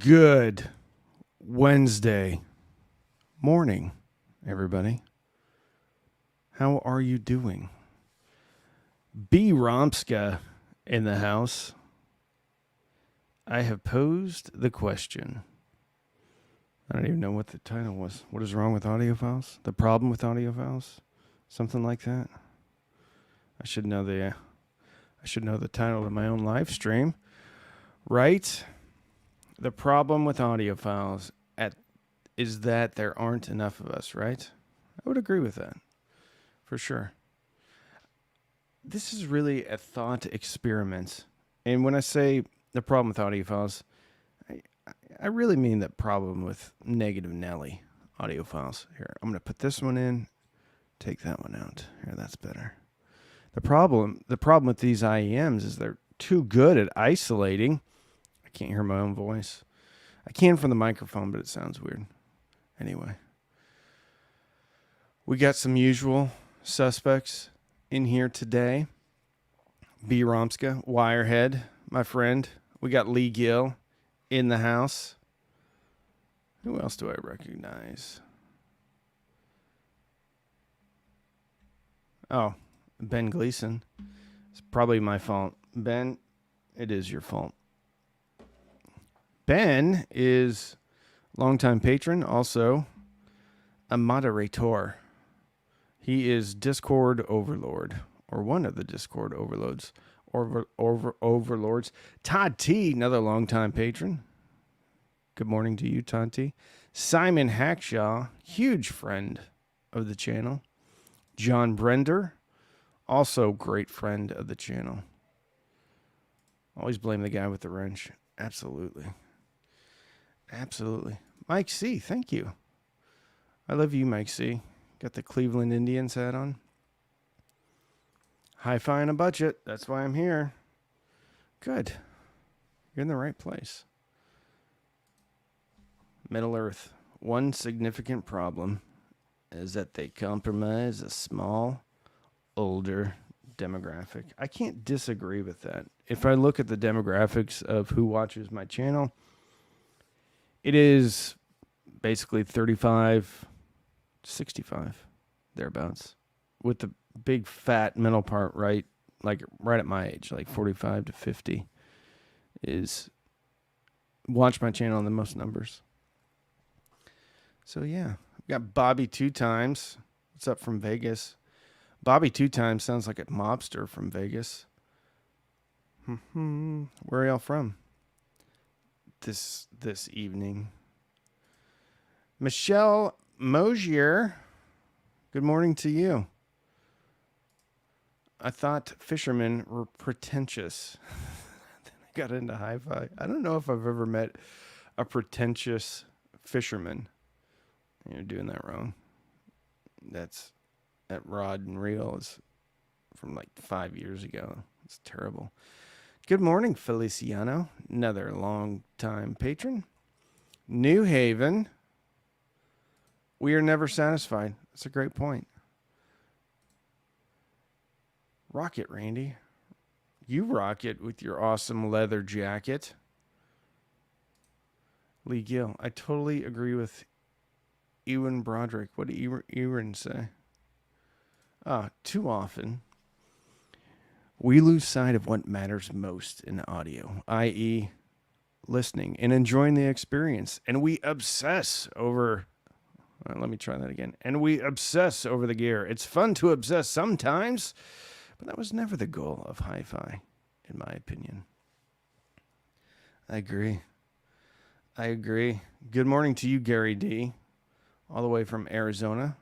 Good Wednesday morning, everybody. How are you doing? B. Romska in the house. I have posed the question. I don't even know what the title was. What is wrong with Audiophiles? The problem with Audiophiles? Something like that. I should know the title of my own live stream, right? The problem with Audiophiles is that there aren't enough of us, right? I would agree with that, for sure. This is really a thought experiment. And when I say the problem with Audiophiles, I really mean the problem with Negative Nelly Audiophiles. Here, I'm going to put this one in, take that one out. Here, that's better. The problem with these IEMs is they're too good at isolating. I can't hear my own voice. I can from the microphone, but it sounds weird. Anyway, we got some usual suspects in here today. B. Romska, Wirehead, my friend. We got Lee Gill in the house. Who else do I recognize? Oh, Ben Gleason. It's probably my fault. Ben, it is your fault. Ben is a longtime patron, also a moderator. He is Discord Overlord, or one of the Discord Overlords. Overlords. Todd T, another longtime patron. Good morning to you, Todd T. Simon Hackshaw, huge friend of the channel. John Brender, also great friend of the channel. Always blame the guy with the wrench. Absolutely. Absolutely. Mike C, thank you. I love you, Mike C. Got the Cleveland Indians hat on. Hi-fi on a budget. That's why I'm here. Good. You're in the right place. Middle Earth. One significant problem is that they compromise a small, older demographic. I can't disagree with that. If I look at the demographics of who watches my channel, it is basically 35, 65, thereabouts, with the big fat middle part right at my age, like 45 to 50, is watch my channel in the most numbers. So yeah, we got Bobby Two Times. What's up from Vegas? Bobby Two Times sounds like a mobster from Vegas. Where are y'all from this evening? Michelle Mosier, good morning to you. I thought fishermen were pretentious. Then I got into hi-fi. I don't know if I've ever met a pretentious fisherman. You're doing that wrong. That rod and reel is from like 5 years ago. It's terrible. Good morning, Feliciano, another long-time patron. New Haven. We are never satisfied. That's a great point. Rocket, Randy. You rock it with your awesome leather jacket. Lee Gill. I totally agree with Ewan Broderick. What did Ewan say? Too often, we lose sight of what matters most in audio, i.e., listening and enjoying the experience. And we obsess over... let me try that again. And we obsess over the gear. It's fun to obsess sometimes, but that was never the goal of hi-fi, in my opinion. I agree. Good morning to you, Gary D., all the way from Arizona.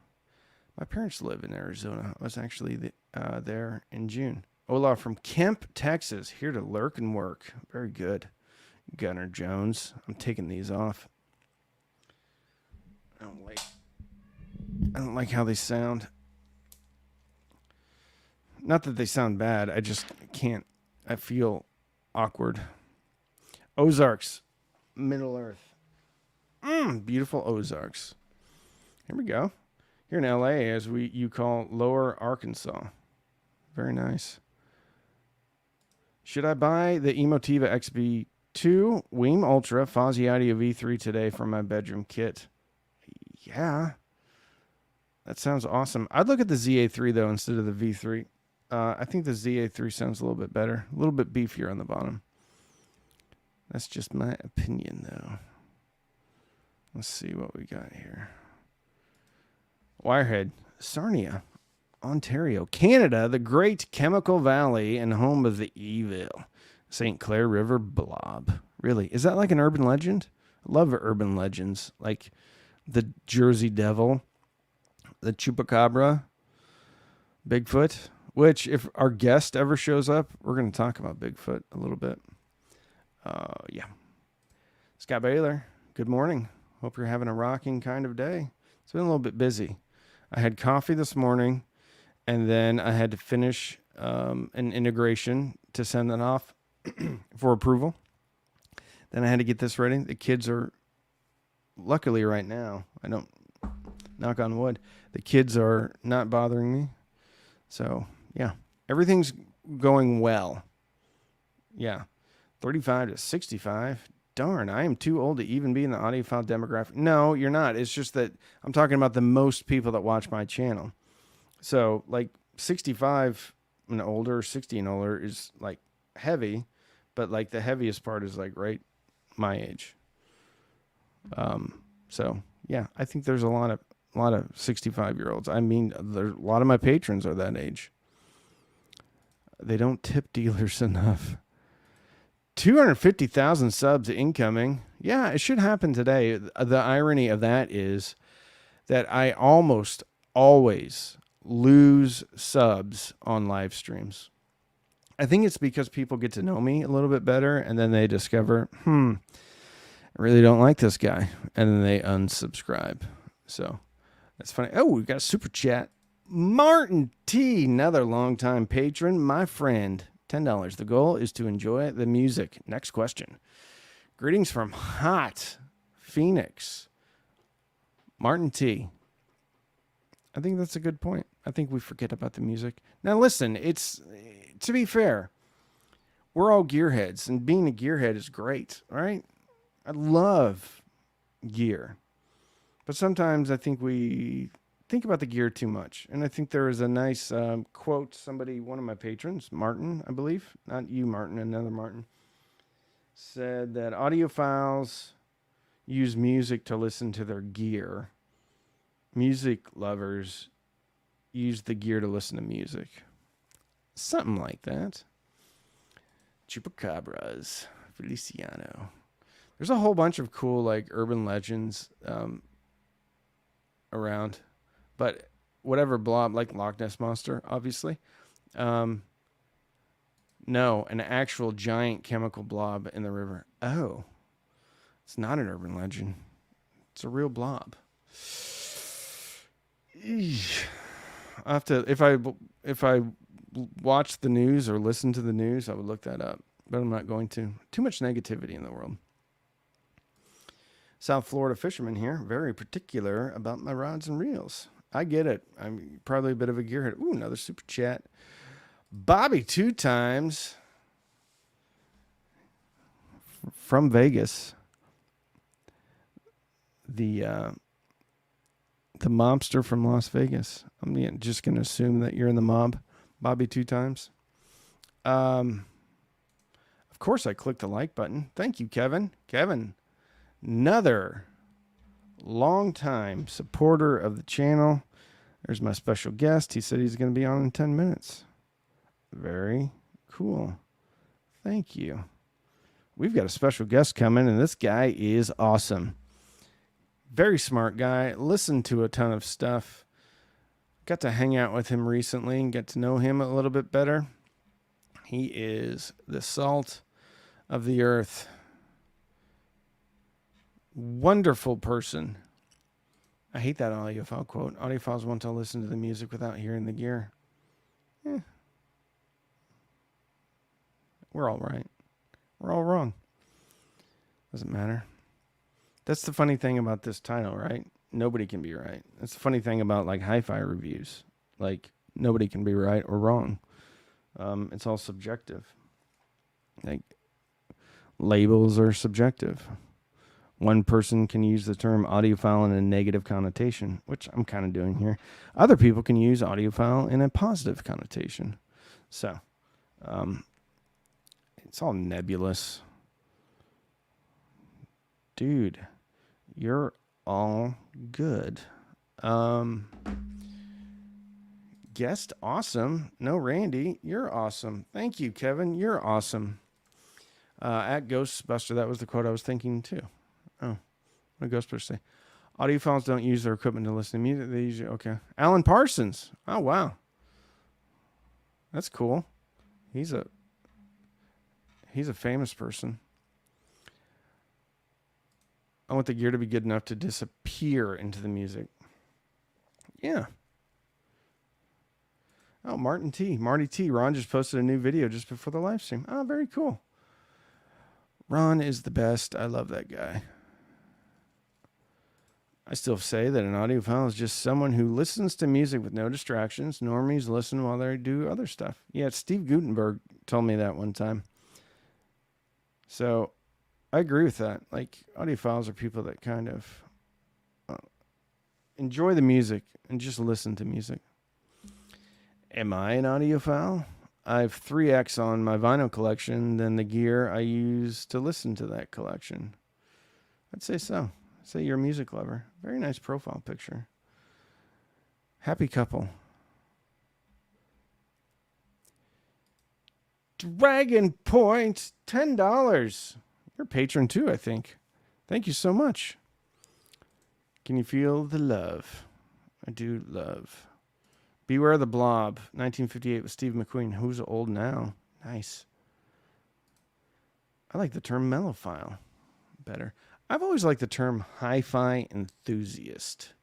My parents live in Arizona. I was actually there in June. Ola from Kemp, Texas, here to lurk and work. Very good. Gunnar Jones. I'm taking these off. I don't like how they sound. Not that they sound bad. I just can't. I feel awkward. Ozarks. Middle Earth. Beautiful Ozarks. Here we go. Here in LA, as you call Lower Arkansas. Very nice. Should I buy the Emotiva 2 Weem Ultra Fozzy Audio V3 today from my bedroom kit. Yeah. That sounds awesome. I'd look at the ZA3 though instead of the V3. I think the ZA3 sounds a little bit better. A little bit beefier on the bottom. That's just my opinion though. Let's see what we got here. Wirehead, Sarnia, Ontario, Canada, the great Chemical Valley and home of the evil St. Clair River Blob. Really? Is that like an urban legend? I love urban legends. Like the Jersey Devil, the Chupacabra, Bigfoot, which if our guest ever shows up, we're going to talk about Bigfoot a little bit. Yeah. Scott Baylor, good morning. Hope you're having a rocking kind of day. It's been a little bit busy. I had coffee this morning, and then I had to finish an integration to send that off for approval. Then I had to get this ready. The kids are, luckily right now, I don't, knock on wood, the kids are not bothering me. So, yeah, everything's going well. Yeah, 35 to 65. Darn, I am too old to even be in the audiophile demographic. No, you're not. It's just that I'm talking about the most people that watch my channel. So, like, 65 and older, 60 and older is, like, heavy. But, like, the heaviest part is, like, right my age. So, yeah, I think there's a lot of 65-year-olds. I mean, a lot of my patrons are that age. They don't tip dealers enough. 250,000 subs incoming. Yeah, it should happen today. The irony of that is that I almost always lose subs on live streams. I think it's because people get to know me a little bit better, and then they discover, I really don't like this guy, and then they unsubscribe. So that's funny. Oh, we've got a super chat. Martin T, another longtime patron, my friend. $10. The goal is to enjoy the music. Next question. Greetings from hot Phoenix. Martin T. I think that's a good point. I think we forget about the music. Now listen, it's, to be fair, we're all gearheads, and being a gearhead is great, right? I love gear. But sometimes I think we think about the gear too much. And I think there is a nice quote, somebody, one of my patrons, Martin, I believe, not you, Martin, another Martin, said that audiophiles use music to listen to their gear. Music lovers use the gear to listen to music. Something like that. Chupacabras, Feliciano. There's a whole bunch of cool, like, urban legends around. But whatever blob, like Loch Ness Monster, obviously. No, an actual giant chemical blob in the river. Oh, it's not an urban legend. It's a real blob. Eesh. I have to, if I watch the news or listen to the news, I would look that up. But I'm not going to. Too much negativity in the world. South Florida fisherman here, very particular about my rods and reels. I get it. I'm probably a bit of a gearhead. Ooh, another super chat. Bobby 2 times from Vegas. The mobster from Las Vegas. I'm just going to assume that you're in the mob. Bobby 2 times. Of course I clicked the like button. Thank you, Kevin. Kevin, another long-time supporter of the channel. There's my special guest. He said he's going to be on in 10 minutes. Very cool. Thank you. We've got a special guest coming, and this guy is awesome. Very smart guy. Listened to a ton of stuff. Got to hang out with him recently and get to know him a little bit better. He is the salt of the earth. Wonderful person. I hate that audiophile quote. Audiophiles want to listen to the music without hearing the gear. We're all right. We're all wrong. Doesn't matter. That's the funny thing about this title, right? Nobody can be right. That's the funny thing about, like, hi-fi reviews. Like, nobody can be right or wrong. It's all subjective. Like, labels are subjective. One person can use the term audiophile in a negative connotation, which I'm kind of doing here. Other people can use audiophile in a positive connotation. So, it's all nebulous. Dude, you're all good. Guest awesome. No, Randy, you're awesome. Thank you, Kevin. You're awesome. At Ghostbuster, that was the quote I was thinking too. Oh, what did Ghostbuster say? Audiophiles don't use their equipment to listen to music. They use it. Okay. Alan Parsons. Oh, wow. That's cool. He's a famous person. I want the gear to be good enough to disappear into the music. Yeah. Oh, Marty T. Ron just posted a new video just before the live stream. Oh, very cool. Ron is the best. I love that guy. I still say that an audiophile is just someone who listens to music with no distractions. Normies listen while they do other stuff. Yeah, Steve Gutenberg told me that one time. So I agree with that. Like, audiophiles are people that kind of enjoy the music and just listen to music. Am I an audiophile? I have 3x on my vinyl collection than the gear I use to listen to that collection. I'd say so. Say you're a music lover. Very nice profile picture. Happy couple. Dragon Point, $10. You're a patron too, I think. Thank you so much. Can you feel the love? I do love. Beware the Blob, 1958 with Steve McQueen. Who's old now? Nice. I like the term mellophile better. I've always liked the term hi-fi enthusiast.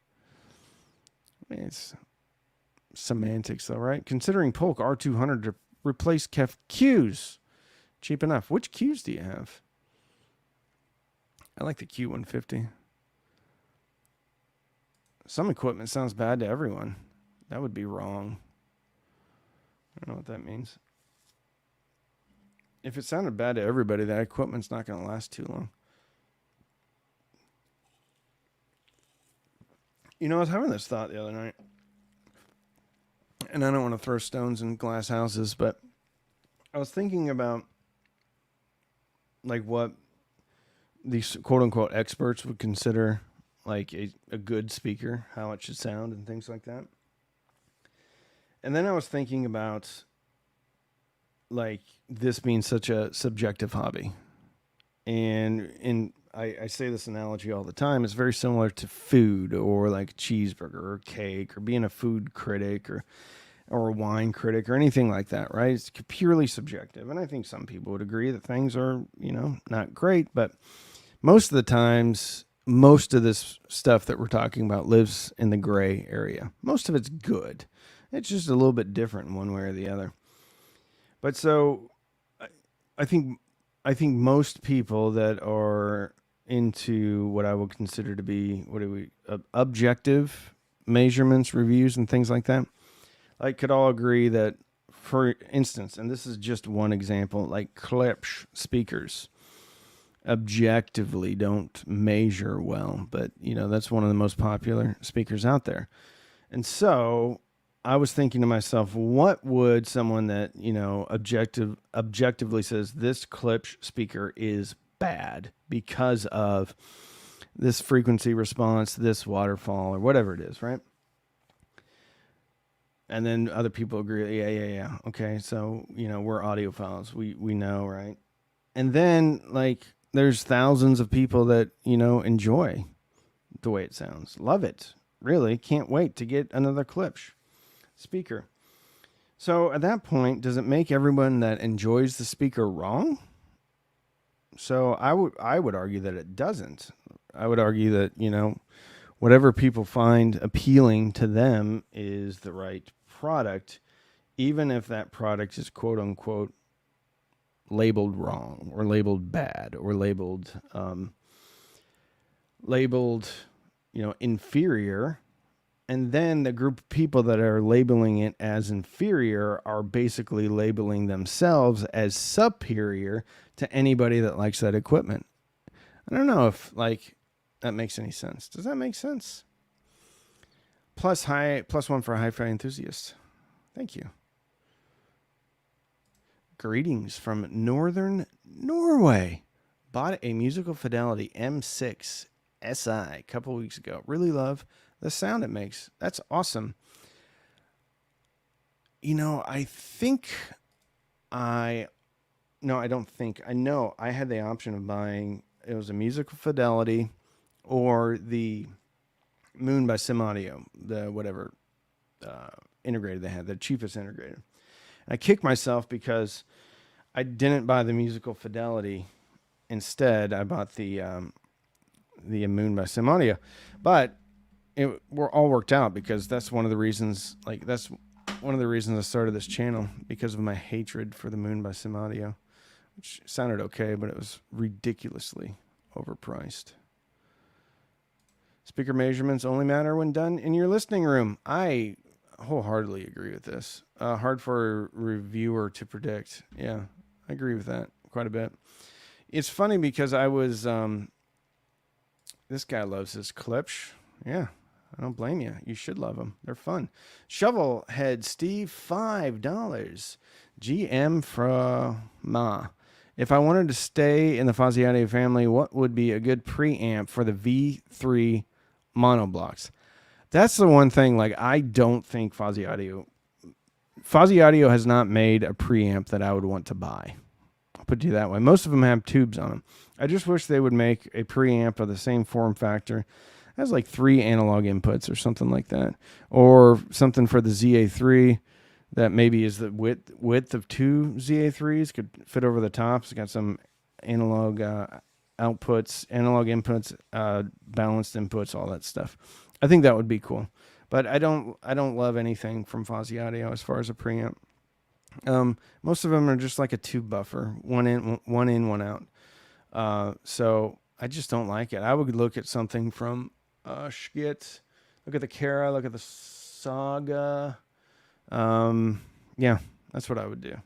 I mean, it's semantics though, right? Considering Polk R200 to replace Qs. Cheap enough. Which Qs do you have? I like the Q150. Some equipment sounds bad to everyone. That would be wrong. I don't know what that means. If it sounded bad to everybody, that equipment's not going to last too long. You know, I was having this thought the other night. And I don't want to throw stones in glass houses, but I was thinking about like what these quote unquote experts would consider like a good speaker, how it should sound and things like that. And then I was thinking about like this being such a subjective hobby. And I say this analogy all the time. It's very similar to food or like cheeseburger or cake or being a food critic or a wine critic or anything like that, right? It's purely subjective. And I think some people would agree that things are, you know, not great, but most of the times, most of this stuff that we're talking about lives in the gray area. Most of it's good. It's just a little bit different in one way or the other. But so I think most people that are into what I would consider to be objective measurements, reviews, and things like that, I could all agree that, for instance, and this is just one example, like Klipsch speakers objectively don't measure well, but you know, that's one of the most popular speakers out there. And so I was thinking to myself, what would someone that, you know, objectively says this Klipsch speaker is bad because of this frequency response, this waterfall, or whatever it is, right? And then other people agree, yeah. Okay, so, you know, we're audiophiles. We know, right? And then, like, there's thousands of people that, you know, enjoy the way it sounds. Love it. Really. Can't wait to get another Klipsch speaker. So at that point, does it make everyone that enjoys the speaker wrong? So I would argue that it doesn't. I would argue that, you know, whatever people find appealing to them is the right product, even if that product is quote unquote labeled wrong or labeled bad or labeled, you know, inferior. And then the group of people that are labeling it as inferior are basically labeling themselves as superior to anybody that likes that equipment. I don't know if like that makes any sense. Does that make sense? Plus 1 for hi-fi enthusiasts. Thank you. Greetings from Northern Norway. Bought a Musical Fidelity M6 SI a couple weeks ago. Really love the sound it makes. That's awesome. You know, I know I had the option of buying, it was a Musical Fidelity or the Moon by Sim Audio, the whatever integrated they had, the cheapest integrated. And I kicked myself because I didn't buy the Musical Fidelity. Instead, I bought the Moon by Sim Audio. But we're all worked out because that's one of the reasons. That's one of the reasons I started this channel, because of my hatred for the Moon by Sim Audio, which sounded okay, but it was ridiculously overpriced. Speaker measurements only matter when done in your listening room. I wholeheartedly agree with this. Hard for a reviewer to predict. Yeah, I agree with that quite a bit. It's funny because I was, this guy loves his clips. Yeah, I don't blame you. You should love them. They're fun. Shovelhead Steve, $5. GM from Ma. If I wanted to stay in the Fozzy Audio family, what would be a good preamp for the V3 monoblocks? That's the one thing, like, I don't think Fozzy Audio has not made a preamp that I would want to buy. I'll put it that way. Most of them have tubes on them. I just wish they would make a preamp of the same form factor. It has like 3 analog inputs or something like that. Or something for the ZA3 that maybe is the width of 2 ZA3s, could fit over the top. It's got some analog outputs, analog inputs, balanced inputs, all that stuff. I think that would be cool. But I don't love anything from Fozzy Audio as far as a preamp. Most of them are just like a tube buffer, one in, one out. So I just don't like it. I would look at something from Schgit, look at the Kara, look at the Saga. Yeah, that's what I would do.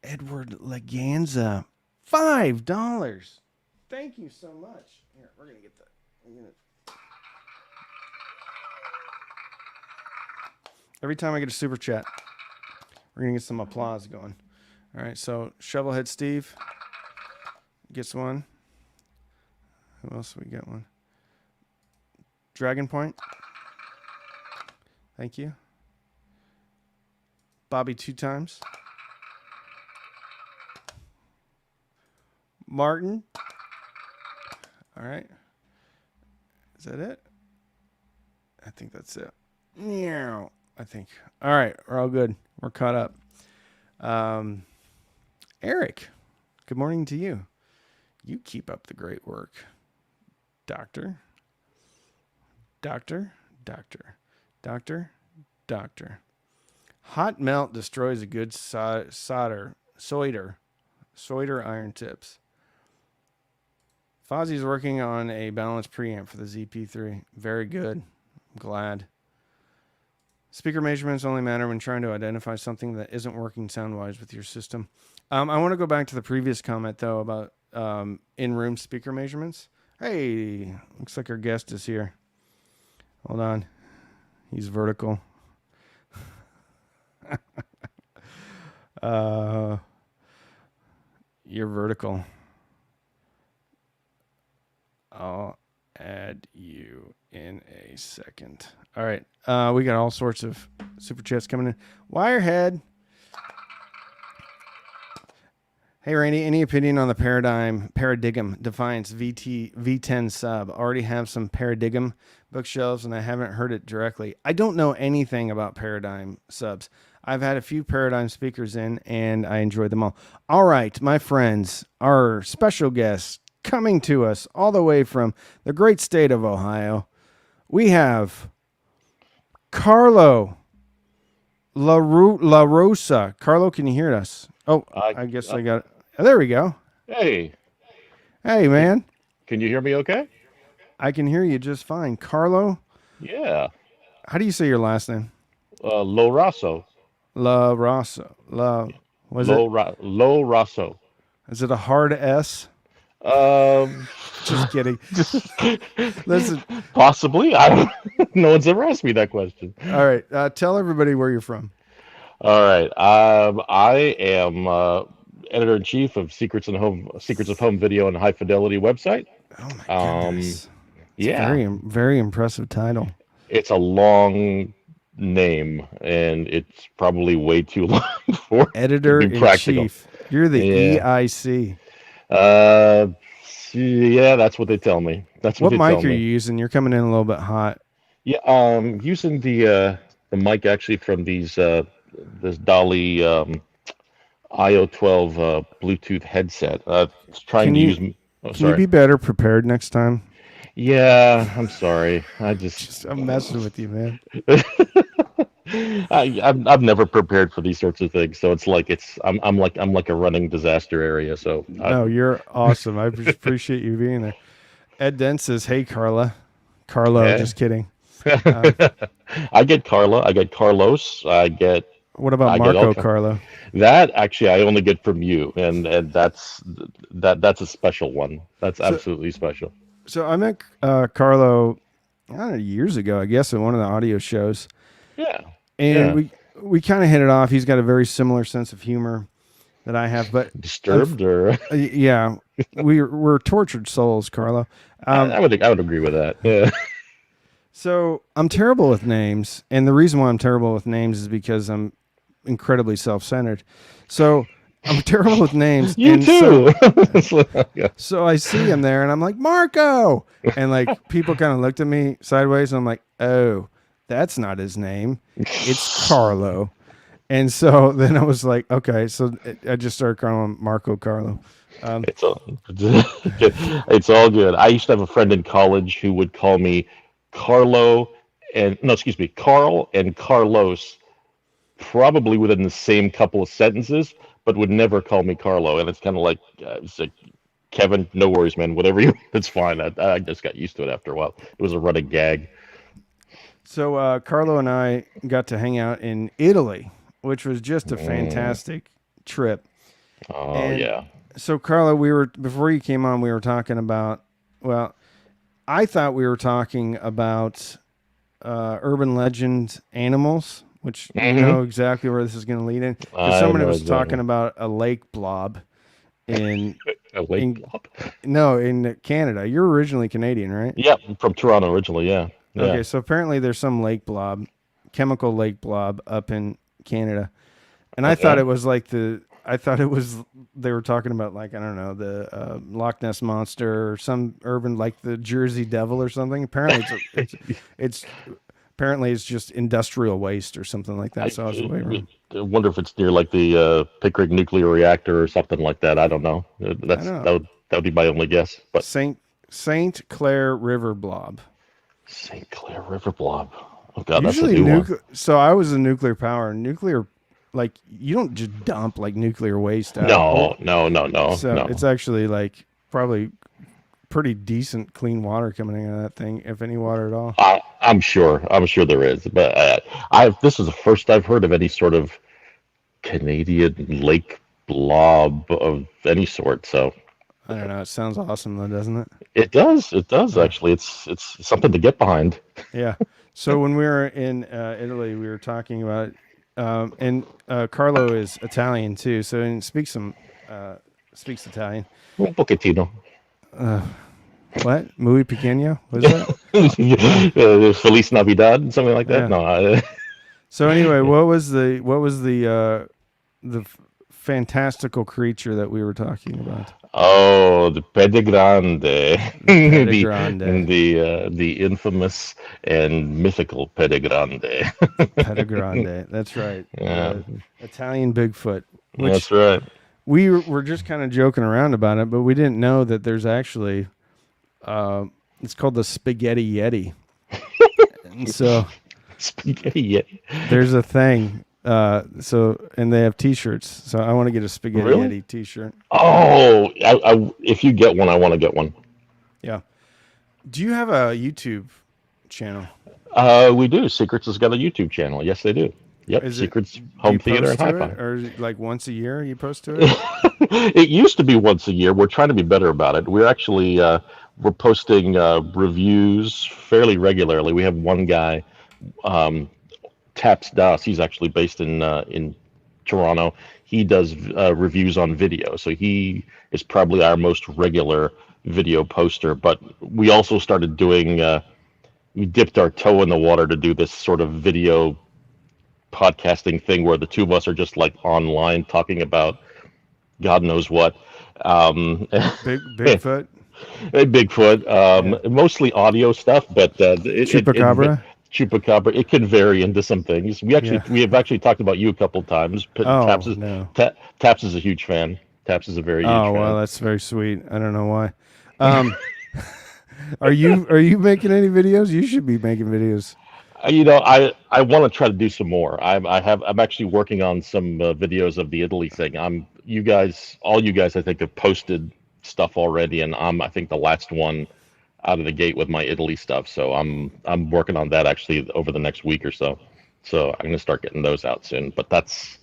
Edward Laganza, $5. Thank you so much. Here, we're gonna get that. Every time I get a super chat, we're going to get some applause going. All right, so Shovelhead Steve gets one. Who else we get one? Dragon Point. Thank you. Bobby 2 times. Martin. All right. Is that it? I think that's it. Meow. I think. All right, we're all good. We're caught up. Eric, good morning to you. You keep up the great work. Doctor. Hot melt destroys a good solder iron tips. Fozzy's working on a balanced preamp for the ZP3. Very good. I'm glad. Speaker measurements only matter when trying to identify something that isn't working sound-wise with your system. I want to go back to the previous comment, though, about in-room speaker measurements. Hey, looks like our guest is here. Hold on. He's vertical. You're vertical. I'll add you in a second. All right. We got all sorts of super chats coming in. Wirehead. Hey, Randy, any opinion on the Paradigm Defiance V10 sub? Already have some Paradigm bookshelves, and I haven't heard it directly. I don't know anything about Paradigm subs. I've had a few Paradigm speakers in, and I enjoyed them all. All right, my friends, our special guest coming to us all the way from the great state of Ohio. We have Carlo LaRosa. Carlo, can you hear us? Oh, I guess I got it. Oh, there we go. Hey, Hey, man. can you hear me okay? I can hear you just fine. Carlo Yeah. How do you say your last name? LaRosa. LaRosa. Was it? LaRosa. Is it a hard S? Um, Just kidding. Listen. possibly. I don't. No one's ever asked me that question. All right. Tell everybody where you're from. All right. I am editor in chief of Secrets of Home Video and High Fidelity website. Oh my Um, goodness. It's yeah, very impressive title. it's a long name, and it's probably way too long for to Editor be in practical. chief. You're the Yeah. EIC. Uh, yeah, that's what they tell me. That's what What they tell mic are you me. using? You're coming in a little bit hot. Yeah, using the mic actually from this Dolly IO12 Bluetooth headset. Trying Can to you use. Oh, can you sorry. be better prepared next time? Yeah, I'm sorry. I just Just I'm messing with you, man. I've never prepared for these sorts of things, so I'm like a running disaster area. So No, you're awesome. I just appreciate you being there. Ed Dent says, "Hey, Carla." Carlo, eh. just kidding. Um, I get Carla, I get Carlos, what about I get all Marco Carlo? that actually I only get from you, and that's a special one. That's So, absolutely special. so I met Carlo, I don't know, years ago, I guess, at one of the audio shows, Yeah, and yeah. we kind of hit it off. He's got a very similar sense of humor that I have, but Disturbed or yeah, we're tortured souls, Carlo. Um, I would agree with that. Yeah. so I'm terrible with names, and the reason why I'm terrible with names is because I'm incredibly self-centered. So I'm terrible with names, You and so too. Yeah. so I see him there, and I'm like Marco, and like people kind of looked at me sideways, and I'm like, oh, that's not his name, it's Carlo. And so then I was like, okay, so I just started calling him Marco Carlo. Um, It's all it's all good. I used to have a friend in college who would call me Carlo and no, excuse me, Carl and Carlos probably within the same couple of sentences, but would never call me Carlo. And it's like Kevin, no worries, man. Whatever you, it's fine. I just got used to it after a while. It was a running gag. so Carlo and I got to hang out in Italy, which was just a Mm, fantastic trip. oh And yeah. so Carlo, we were before you came on, we were talking about. Well, I thought we were talking about urban legend animals, which you Hmm. know exactly where this is going to lead in, because I somebody know was talking exactly. about a lake blob in A lake in blob. no in Canada. You're originally Canadian, right? Yeah, from Toronto originally. Yeah, yeah. Okay, so apparently there's some lake blob, chemical lake blob up in Canada, and I thought Okay. it was like I thought it was they were talking about like I don't know the Loch Ness monster or some urban like the Jersey Devil or something. Apparently it's apparently it's just industrial waste or something like that. I, So I was way wrong. I wonder if it's near like the Pickering nuclear reactor or something like that. I don't know. I don't know. That would be my only guess. But Saint Clair River blob. St. Clair River Blob. Oh God, that's a Usually new one. nuclear. So I was a nuclear power. Nuclear, like you don't just dump like nuclear waste out. No, no, no, no, So it's no. actually like probably pretty decent clean water coming out of that thing, if any water at all. I'm sure. I'm sure there is. But this is the first I've heard of any sort of Canadian lake blob of any sort. So I don't know. It sounds awesome though, doesn't it? it does. It does Uh, actually. It's something to get behind. yeah. So when we were in Italy, we were talking about, and Carlo is Italian too, so he uh, speaks Italian. Un pochettino. Uh, what? Muy pequeño? What is that? Uh, Feliz Navidad, something like that. yeah. No, So anyway, what was the fantastical creature that we were talking about? oh, the Pedigrande, The Pedigrande. the infamous and mythical Pedigrande. The Pedigrande. That's right. Yeah, The Italian Bigfoot, that's which right. we were just kind of joking around about it, but we didn't know that there's actually it's called the Spaghetti Yeti. And so Spaghetti Yeti. there's a thing. And they have T-shirts. So I want to get a Spaghetti Really? Yeti T-shirt. Oh, if you get one, I want to get one. Yeah. Do you have a YouTube channel? We do. Secrets has got a YouTube channel. Yes, they do. Yep, Is it? Secrets Do you Home Theater and post to Hi-Fi. it, or is it like once a year you post to it? It used to be once a year. We're trying to be better about it. We're posting reviews fairly regularly. We have one guy, um, Taps Das. He's actually based in Toronto. He does reviews on video, so he is probably our most regular video poster. But we also started doing. We dipped our toe in the water to do this sort of video podcasting thing where the two of us are just like online talking about God knows what. Um, Bigfoot. Bigfoot, Yeah. mostly audio stuff, but Chupacabra. Chupacabra, it can vary into some things. Yeah. We have actually talked about you a couple of times. Oh no. Taps is a huge fan. Taps is a very huge Oh well, fan. that's very sweet. I don't know why. Um, are you making any videos? You should be making videos. I want to try to do some more. I'm actually working on some videos of the Italy thing. All you guys, I think, have posted stuff already, and I think the last one out of the gate with my Italy stuff. So I'm working on that actually over the next week or so. So I'm gonna start getting those out soon. But that's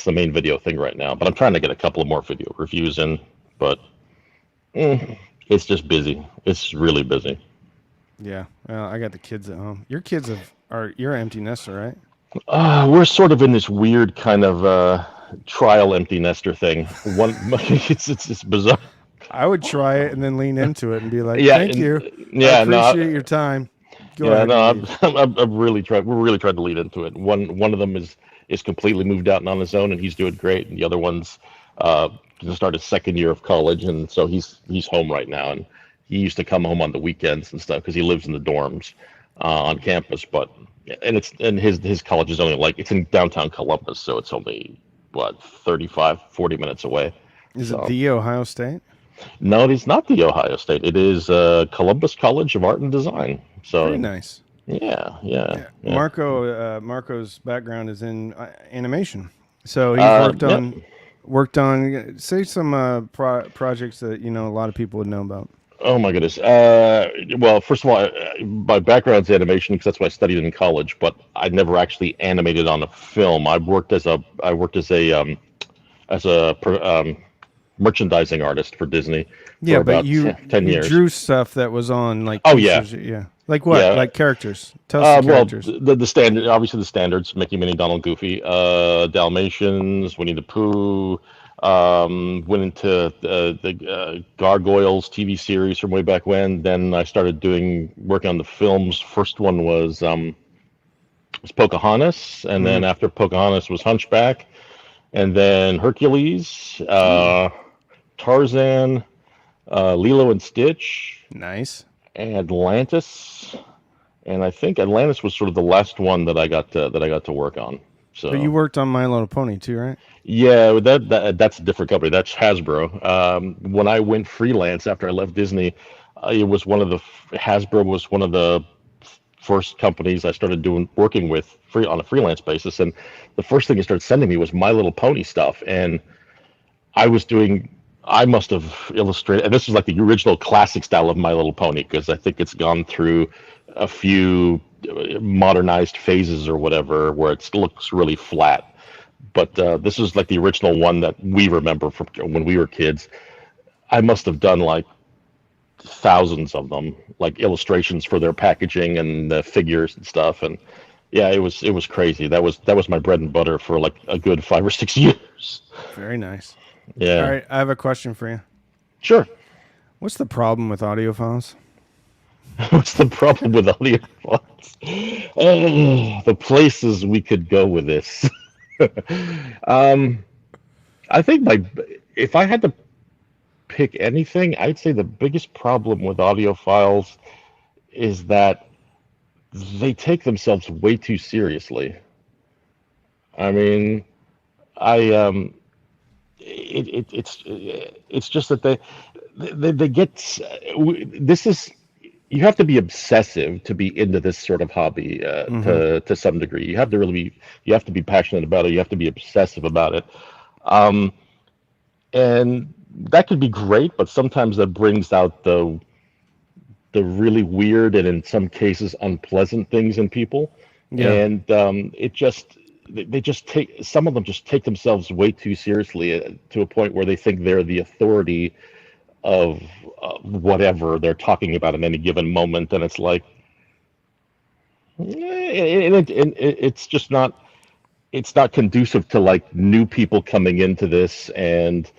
the main video thing right now. But I'm trying to get a couple of more video reviews in. But it's just busy. It's really busy. Yeah. Well, I got the kids at home. Your kids are you're an empty nester, right? We're sort of in this weird kind of trial empty nester thing. One, it's bizarre. I would try it and then lean into it and be like, Yeah, "Thank you. I yeah, no, appreciate your time. Go yeah, ahead no, and leave." I'm really trying. We're really trying to lead into it. One of them is completely moved out and on his own, and he's doing great. And the other one's just started second year of college, and so he's home right now. And he used to come home on the weekends and stuff because he lives in the dorms on campus. But and his college is only like it's in downtown Columbus, so it's only what 35, 40 minutes away. Is it So the Ohio State? no, it is not the Ohio State. It is Columbus College of Art and Design. Very So nice. yeah, yeah, Yeah, yeah. Marco's background is in animation, so he's worked Yep. on say some projects that a lot of people would know about. Oh my goodness. Well, first of all, my background's animation because that's what I studied in college, but I never actually animated on a film. I worked as a merchandising artist for Disney for Yeah, but about you 10 you years. drew stuff that was on like Oh yeah, pieces. Yeah, like what? yeah. Like characters. Tell us the Well, characters. the standard, obviously the standards: Mickey, Minnie, Donald, Goofy, Dalmatians, Winnie the Pooh. Went into the Gargoyles TV series from way back when. Then I started working on the films. First one was Pocahontas, and then Hmm. after Pocahontas was Hunchback, and then Hercules, Ooh, Tarzan, Lilo and Stitch, nice. Atlantis. And I think Atlantis was sort of the last one that I got to work on. But you So worked on My Little Pony too, right? yeah, that's a different company. That's Hasbro. When I went freelance after I left Disney, it was Hasbro was one of the first companies I started working with free on a freelance basis. And the first thing they started sending me was My Little Pony stuff, and I was doing. I must have illustrated, and this is like the original classic style of My Little Pony because I think it's gone through a few modernized phases or whatever where it looks really flat. But this is like the original one that we remember from when we were kids. I must have done like thousands of them, like illustrations for their packaging and the figures and stuff. And yeah, it was crazy. That was my bread and butter for like a good 5 or 6 years. Very nice. All Yeah, right, I have a question for you. sure. What's the problem with audiophiles? What's the problem with audio files? Oh, the places we could go with this. um, I think if I had to pick anything, I'd say the biggest problem with audiophiles is that they take themselves way too seriously. I mean, I it's just that they get this is you have to be obsessive to be into this sort of hobby Mm-hmm. to some degree. You have to be passionate about it. You have to be obsessive about it. Um, and that could be great, but sometimes that brings out the really weird and in some cases unpleasant things in people, Yeah. and it just they just take some of them just take themselves way too seriously to a point where they think they're the authority of whatever they're talking about in any given moment, and it's like it's just not it's not conducive to like new people coming into this and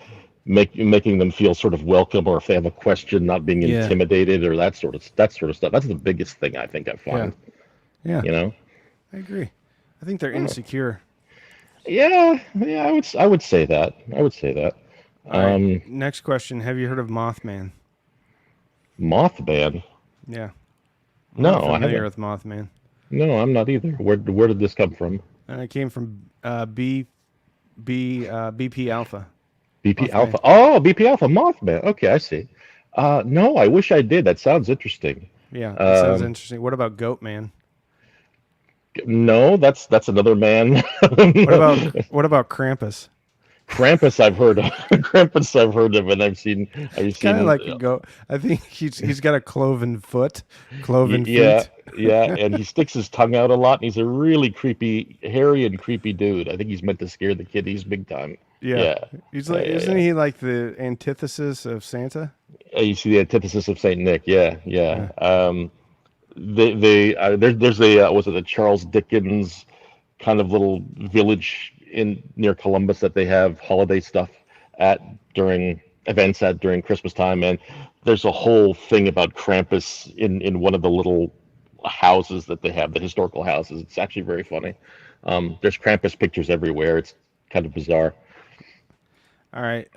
making them feel sort of welcome, or if they have a question, not being Yeah. intimidated or that sort of stuff. That's the biggest thing I think I Yeah. find. Yeah. You know? I agree. I think they're Oh, insecure. yeah, I would say that. I would say that. All right. Um, Next question. Have you heard of Mothman? Mothman? Yeah. I'm not No, I familiar haven't. with Mothman. No, I'm not either. Where did this come from? And it came from BP Alpha. BP Mothman. Alpha. Oh, BP Alpha Mothman. Okay, I see. No, I wish I did. That sounds interesting. Yeah, it sounds Um, interesting. What about Goatman? no, that's another man. What about Krampus? Krampus, I've heard of. Krampus, I've heard of, and I've It's kind of seen. like a goat. I think he's got a cloven foot, cloven Yeah, feet. yeah, and he sticks his tongue out a lot, and he's a really creepy, hairy and creepy dude. I think he's meant to scare the kiddies big time. Yeah, Yeah, he's yeah, like, yeah, isn't yeah. he like the antithesis of Santa? You see the antithesis of Saint Nick. Yeah, yeah. Yeah, There's a was it a Charles Dickens kind of little village in near Columbus that they have holiday stuff at during events at during Christmas time, and there's a whole thing about Krampus in one of the little houses that they have, the historical houses. It's actually very funny. There's Krampus pictures everywhere. It's kind of bizarre. all right.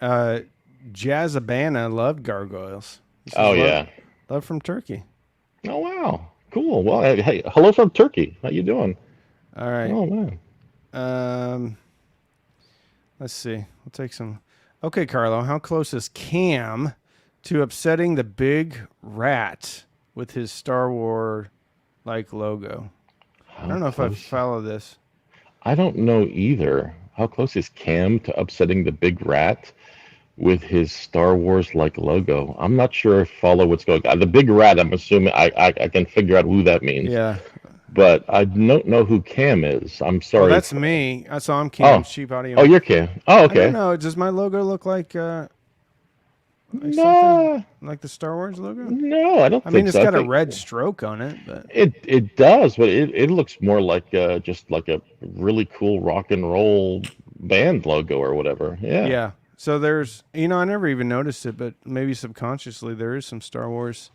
Jazzabana loved gargoyles. This is Oh yeah. love from Turkey. Oh wow. Cool. Well, hey, hello from Turkey. How you doing? All right. Oh man. Um, let's see. We'll take some. Okay, Carlo. How close is Cam to upsetting the big rat with his Star Wars like logo? I How don't know if I close? follow this. I don't know either. How close is Cam to upsetting the big rat with his Star Wars like logo? I'm not sure I follow what's going on. The big rat, I'm assuming I can figure out who that means, Yeah. but I don't know who Cam is. I'm Oh, sorry. that's me. I saw I'm Cam, Oh, Cheap Audio. oh, you're Cam. Oh, I don't okay. know. Does my logo look like something No, like the Star Wars logo? no, I don't I mean, think it's so. I got a think red stroke on it, but it does, but it looks more like just like a really cool rock and roll band logo or whatever. Yeah. yeah. So there's, I never even noticed it, but maybe subconsciously there is some Star Wars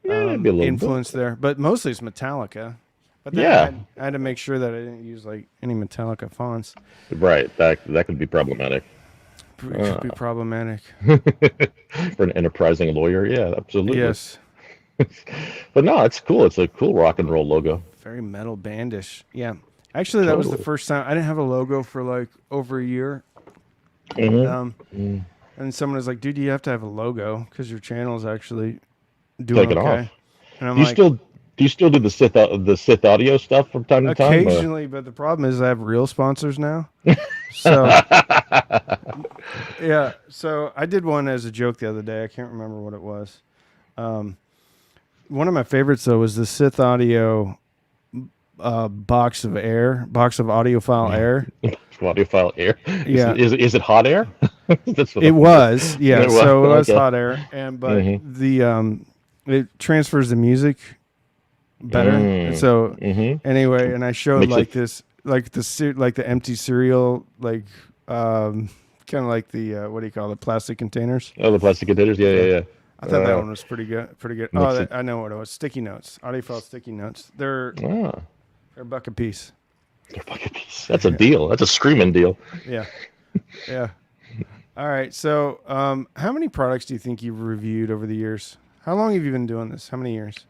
Yeah, maybe a little bit. influence there. But mostly it's Metallica. But then Yeah, I had to make sure that I didn't use like any Metallica fonts. right. That could be problematic. It could be problematic. For an enterprising lawyer. Yeah, absolutely. Yes. But no, it's cool. It's a cool rock and roll logo. Very metal bandish. Yeah. Actually, that was the Totally. first time I didn't have a logo for like over a year. Hmm. And someone was like, "Dude, you have to have a logo because your channel is actually doing Take it okay." off. And I'm Do you like, still do you still do the Sith audio stuff from time to time? Or? occasionally, but the problem is I have real sponsors now. So yeah, so I did one as a joke the other day. I can't remember what it was. One of my favorites though was the Sith Audio box of audiophile air. Audiophile air. Yeah. Is it hot air? That's what It was, yeah. It was, So it was okay. hot air, but Mhm. it transfers the music better. And so anyway, and I showed Makes like it- this, like the empty cereal, like kind of like the what do you call it, plastic containers. Oh, the plastic containers. Yeah, yeah, yeah. I thought that one was pretty good. Pretty good. Makes Oh, it- I know what it was. Sticky notes. Audiophile sticky notes. They're Ah, a buck a piece. they're fucking piece. That's a deal. That's a screaming deal. Yeah, yeah. All right. So, how many products do you think you've reviewed over the years? How long have you been doing this? How many years?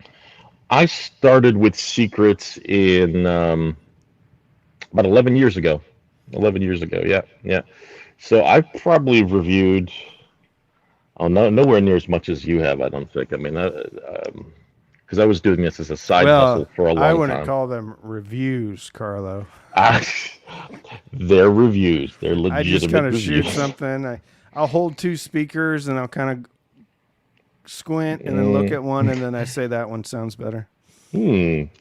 I started with Secrets in about 11 years ago. 11 years ago. Yeah, yeah. So I've probably reviewed, oh, no, nowhere near as much as you have, I don't think. I mean, because I was doing this as a side hustle for a long I wouldn't time. call them reviews, Carlo. Ah, they're reviews. They're I just legitimate kind of shoot reviews. something. I'll hold two speakers and I'll kind of squint and then look Mm, at one, and then I say that one sounds better.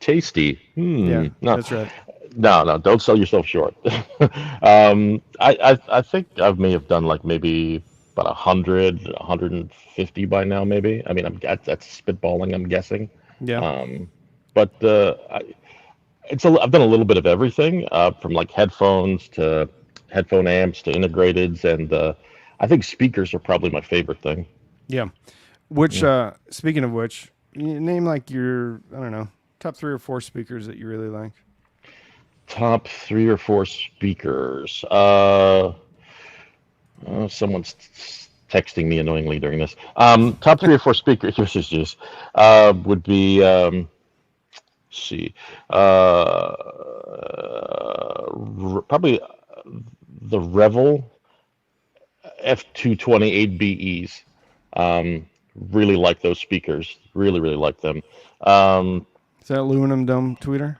tasty. Yeah, No, that's right. no, don't sell yourself short. I think I may have done like maybe about 150 by now, maybe. I mean, that's spitballing, I'm guessing. Yeah, Um, but I've done a little bit of everything, from like headphones to headphone amps to integrateds, and I think speakers are probably my favorite thing. yeah. Which, Yeah. speaking of which, name like your, I don't know, top 3 or 4 speakers that you really like. Top three or four speakers. Someone's texting me annoyingly during this. Top three or four speakers. Would be, see, probably the Revel F228BEs. Really like those speakers. Really like them. Um, Is that aluminum dome tweeter?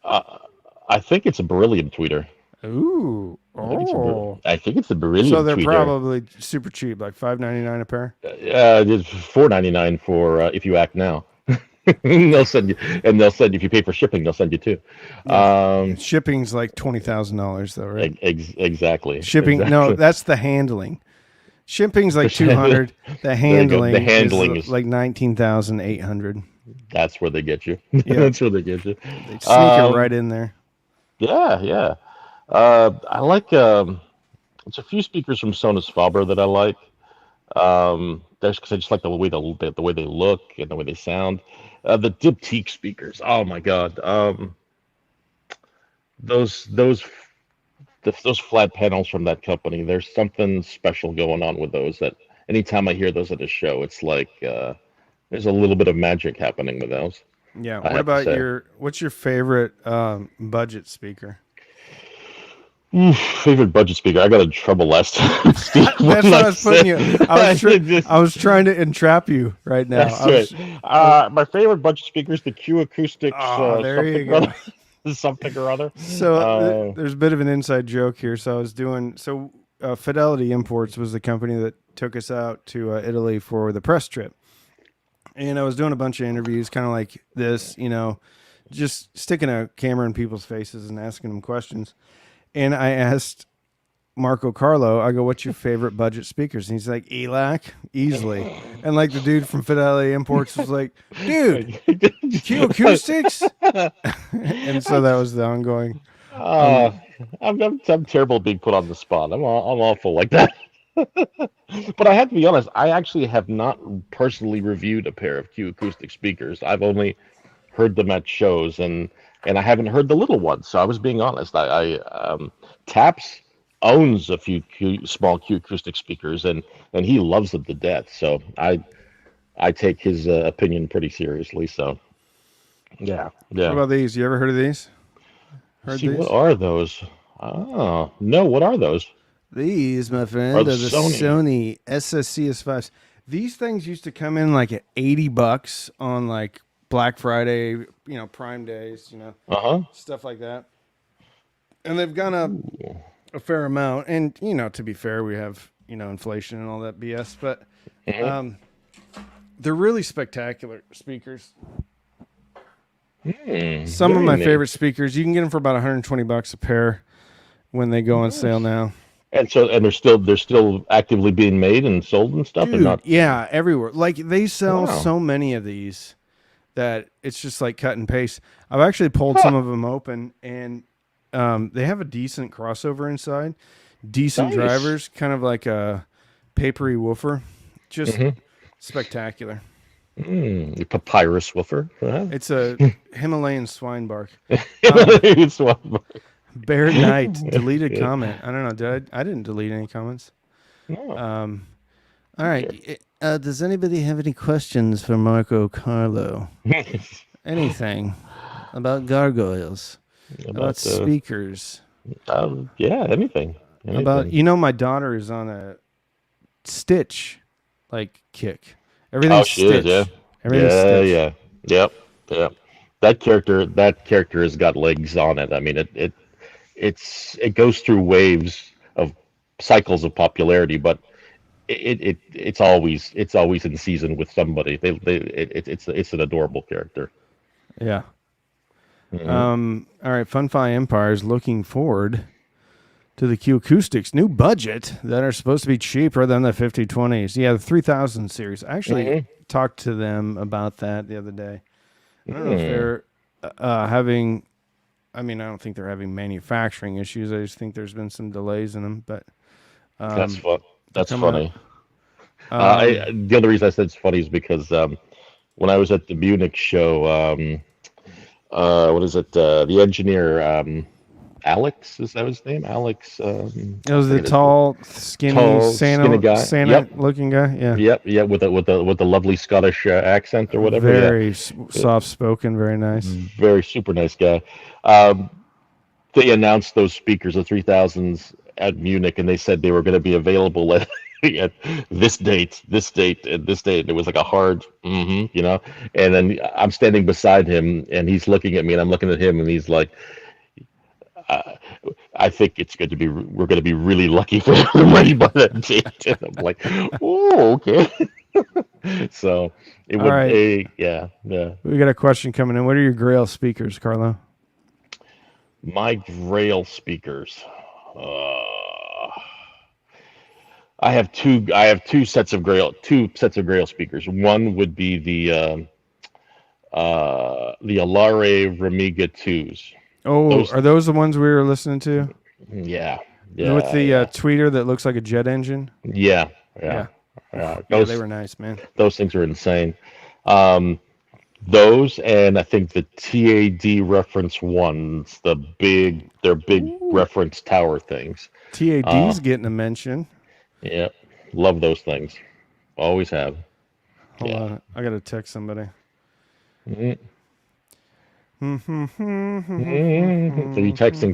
uh, I think it's a beryllium tweeter. Ooh, oh. I think it's a So beryllium they're tweeter. probably super cheap, like $5.99 a pair. It's $4.99 for If You Act Now. They'll send you, and they'll send if you pay for shipping, they'll send you two. Yeah, Um, shipping's like $20,000 though, right? Shipping, no, exactly. that's the handling. Shipping's like 200. The There you go. The handling is handling is like 19,800. That's where they get you. Yeah, That's where they get you. they sneak it Um, right in there. yeah. I like it's a few speakers from Sonus Faber that I like. That's because I just like the way they look and the way they sound. The Diptyque speakers. Oh my God. Those those those flat panels from that company. There's something special going on with those. That anytime I hear those at a show, it's like there's a little bit of magic happening with those. Yeah. I What have to about say. what's your favorite budget speaker? Favorite budget speaker. I got in trouble last time, Steve, That's when what I I was putting you. said I did this. I was trying to entrap you right now. That's right. I was My favorite budget speaker is the Q Acoustics Oh, there you something or other. go. Something or other. So Uh, there's a bit of an inside joke here. So I was doing Fidelity Imports was the company that took us out to Italy for the press trip, and I was doing a bunch of interviews, kind of like this, just sticking a camera in people's faces and asking them questions. And I asked Marco Carlo, I go, "What's your favorite budget speakers?" And he's like, "ELAC, easily." And like the dude from Fidelity Imports was like, "Dude, Q Acoustics." And so that was the ongoing. uh, Um, I'm terrible at being put on the spot. I'm awful like that. But I have to be honest. I actually have not personally reviewed a pair of Q Acoustic speakers. I've only heard them at shows, and I haven't heard the little ones. So I was being honest. Taps owns a few small Q acoustic speakers, and he loves them to death. So I take his opinion pretty seriously. So what yeah. about these? You ever heard of these? Heard See, what these? are those? Oh no, what are those? These, my Are friend, the are the Sony? Sony SSCS5s. These things used to come in like at $80 on like Black Friday, Prime days, Uh stuff like that. And they've gone up huh. a fair amount. And, to be fair, we have, inflation and all that BS. But um, they're really spectacular speakers. Some of Very my neat. favorite speakers, you can get them for about $120 a pair when they go on sale Nice. now. And they're still actively being made and sold and stuff, and Dude, not. yeah, everywhere. Like they sell Wow. so many of these that it's just like cut and paste. I've actually pulled Huh. some of them open, and they have a decent crossover inside, decent Nice. drivers, kind of like a papery woofer, just Mm-hmm. spectacular. Papyrus woofer. Uh-huh. It's a Himalayan swine bark. It's one. Bear Knight deleted comment. I don't know. I didn't delete any comments. No. Um, all right. Does anybody have any questions for Marco Carlo? Anything about gargoyles, about About speakers, yeah, anything, about anything. my daughter is on a Stitch like kick. Oh, Everything's she is, yeah, Stitch. Everything's Stitch. yep, yep. That character has got legs on it. I mean, it goes through waves of cycles of popularity, but it's always in season with somebody. It's an adorable character. Yeah. Hmm. All right. Funfi Empire is looking forward to the Q Acoustics new budget that are supposed to be cheaper than the 5020s. Yeah, the 3000 series. I actually Hmm. talked to them about that the other day. I don't know if Hmm. they're having. I mean, I don't think they're having manufacturing issues. I just think there's been some delays in them, but That's um, fun. they're That's coming up. funny. The other reason I said it's funny is because when I was at the Munich show, what is it? The engineer, Alex, is that his name? Alex, It I was the forget his tall, skinny tall, skinny guy. Santa Yep, looking guy. Yeah, yep, with the lovely Scottish accent or whatever. Yeah, very soft spoken, very nice. very super nice guy. Um, they announced those speakers, the 3000s, at Munich, and they said they were going to be available at this date, and this date. And it was like a hard, And then I'm standing beside him, and he's looking at me, and I'm looking at him, and he's like, uh, "I think it's going to be. We're going to be really lucky for everybody by that date." And I'm like, "Oh, okay." So it All would, right, yeah, yeah. we got a question coming in. What are your Grail speakers, Carlo? My Grail speakers. Uh, I have two sets of Grail speakers. One would be the Alare Ramiga 2s. Oh, Those, are those the ones we were listening to yeah, with yeah, the yeah, tweeter that looks like a jet engine? yeah, yeah, Yeah, yeah. yeah, they Those were nice, man. those things are insane. Um, those and I think the TAD reference ones, they're big Ooh, reference tower things. Uh, TAD's getting a mention. yeah, love those things. Always have. Hold Yeah. on, I gotta text somebody. Mhm. Are you texting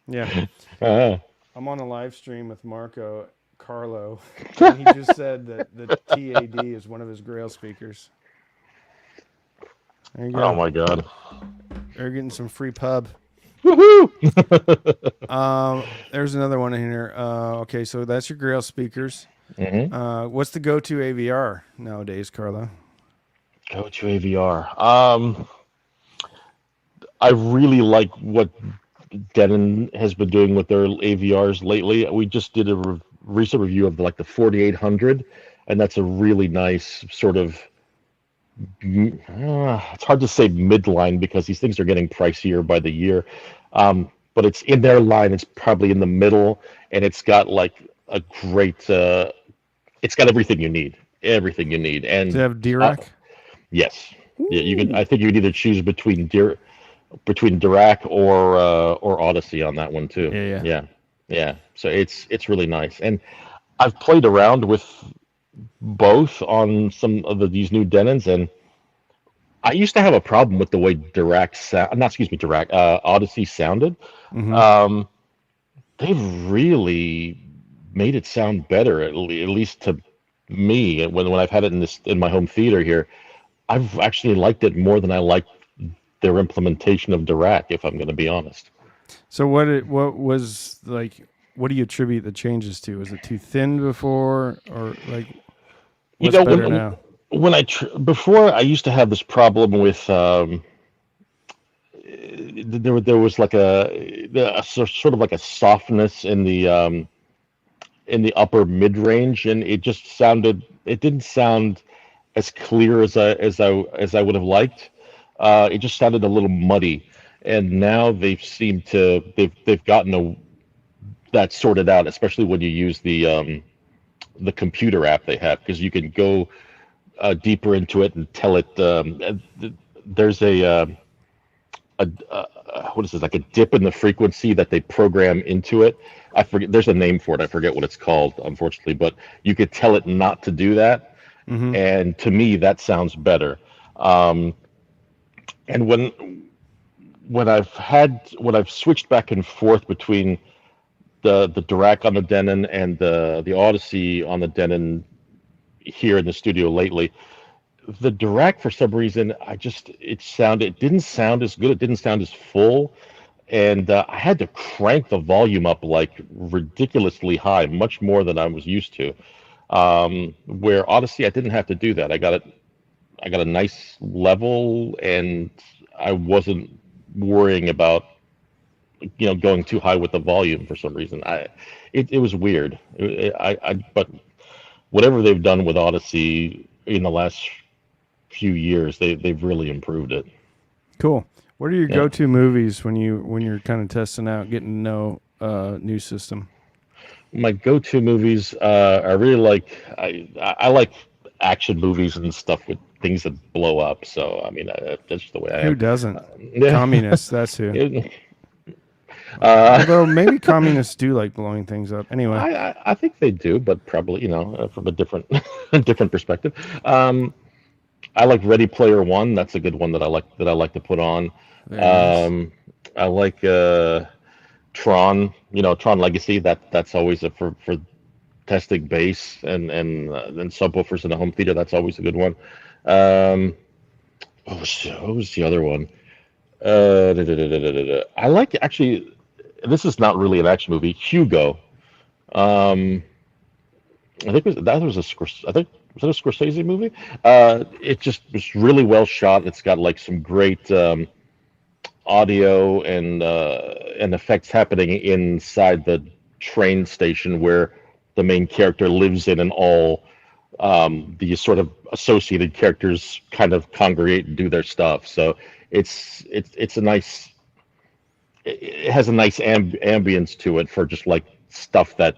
Yeah, Jacqueline? Uh, I'm on a live stream with Marco Carlo, and he just said that the TAD is one of his Grail speakers. There you oh go. my God. They're getting some free pub. Woohoo! There's another one in here. Okay, so that's your Grail speakers. Hmm. What's the go-to AVR nowadays, Carlo? Go to AVR. I really like what Denon has been doing with their AVRs lately. We just did a recent review of the 4800, and that's a really nice sort of. It's hard to say midline because these things are getting pricier by the year. But it's in their line. It's probably in the middle, and it's got like a great. It's got everything you need. Everything you need, Does it and have uh, Dirac? yes, yeah. You can. Ooh. I think you can either choose between Dirac or Odyssey on that one too. Yeah, yeah. Yeah, yeah. So it's really nice, and I've played around with both on some of these new Denons, and I used to have a problem with the way Dirac sound. Not excuse me, Dirac. Odyssey sounded. Mm-hmm. Um, they've really made it sound better, at least to me. When I've had it in my home theater here, I've actually liked it more than I liked their implementation of Dirac, if I'm going to be honest. So what was like? What do you attribute the changes to? Was it too thin before, or like You what's know, better now? when before I used to have this problem with there was like sort of like a softness in the upper mid range, and it didn't sound as clear as I would have liked. It just sounded a little muddy, and now they've gotten that sorted out, especially when you use the computer app they have, because you can go deeper into it and tell it. There's what is this, like a dip in the frequency that they program into it. I forget. There's a name for it. I forget what it's called, unfortunately. But you could tell it not to do that, Mm-hmm. and to me, that sounds better. Um, and when I've switched back and forth between the Dirac on the Denon and the Odyssey on the Denon here in the studio lately, the Dirac for some reason it didn't sound as good. It didn't sound as full, and I had to crank the volume up like ridiculously high, much more than I was used to. Where Odyssey, I didn't have to do that. I got a nice level, and I wasn't worrying about going too high with the volume for some reason. It was weird. But whatever they've done with Odyssey in the last few years, they've really improved it. Cool. What are your Yeah. go-to movies when you're kind of testing out, getting to know new system? My go-to movies, I really I like action movies and stuff with things that blow up. So I mean, that's just the way I Who am. doesn't? Yeah. Communists. That's who. It- uh, Although maybe communists do like blowing things up. Anyway, I think they do, but probably from a different different perspective. Um, I like Ready Player One. That's a good one that I like to put on. very nice. I like Tron. Tron Legacy. That's always for testing bass and subwoofers in a home theater. That's always a good one. Um, what was the other one? I like actually. This is not really an action movie. Hugo. Um, I think that was I think was that a Scorsese movie? It just was really well shot. It's got like some great audio and effects happening inside the train station where the main character lives in, and all the sort of associated characters kind of congregate and do their stuff. So it's a nice. It has a nice ambience to it for just like stuff that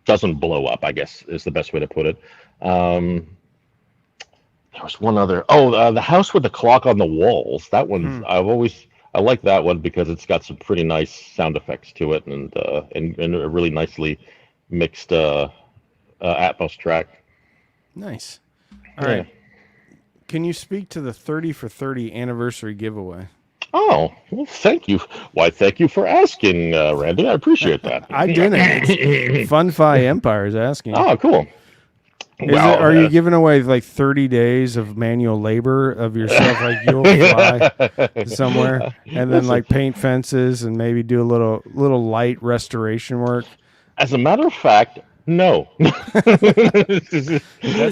doesn't blow up, I guess is the best way to put it. Um, there was one other. Oh, the house with the clock on the walls. That one, Hmm. I like that one because it's got some pretty nice sound effects to it, and a really nicely mixed Atmos track. Nice. All Yeah. right. Can you speak to the 30 for 30 anniversary giveaway? Oh, well, thank you. Why, thank you for asking, Randy. I appreciate that. I didn't. It's Funfi Empire is asking. Oh, cool. Is it? Well, Are you giving away like 30 days of manual labor of yourself? Like you'll fly somewhere and then listen, like paint fences and maybe do a little light restoration work. as a matter of fact, no. That's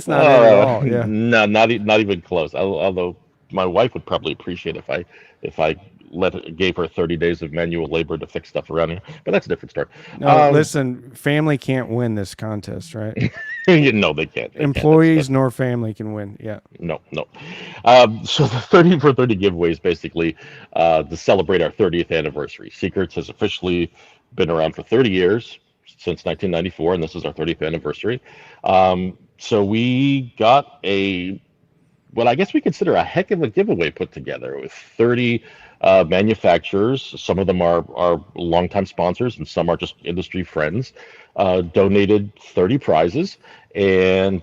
not it at all. Yeah. No, not even close. Although my wife would probably appreciate if I gave her 30 days of manual labor to fix stuff around here. But that's a different story. No, listen, family can't win this contest, right? No, they can't. They can't. Employees nor family can win. Yeah. No, no. So the 30 for 30 giveaway is basically to celebrate our 30th anniversary. Secrets has officially been around for 30 years, since 1994, and this is our 30th anniversary. So we got what I guess we consider a heck of a giveaway put together with 30 manufacturers. Some of them are longtime sponsors, and some are just industry friends. Donated 30 prizes, and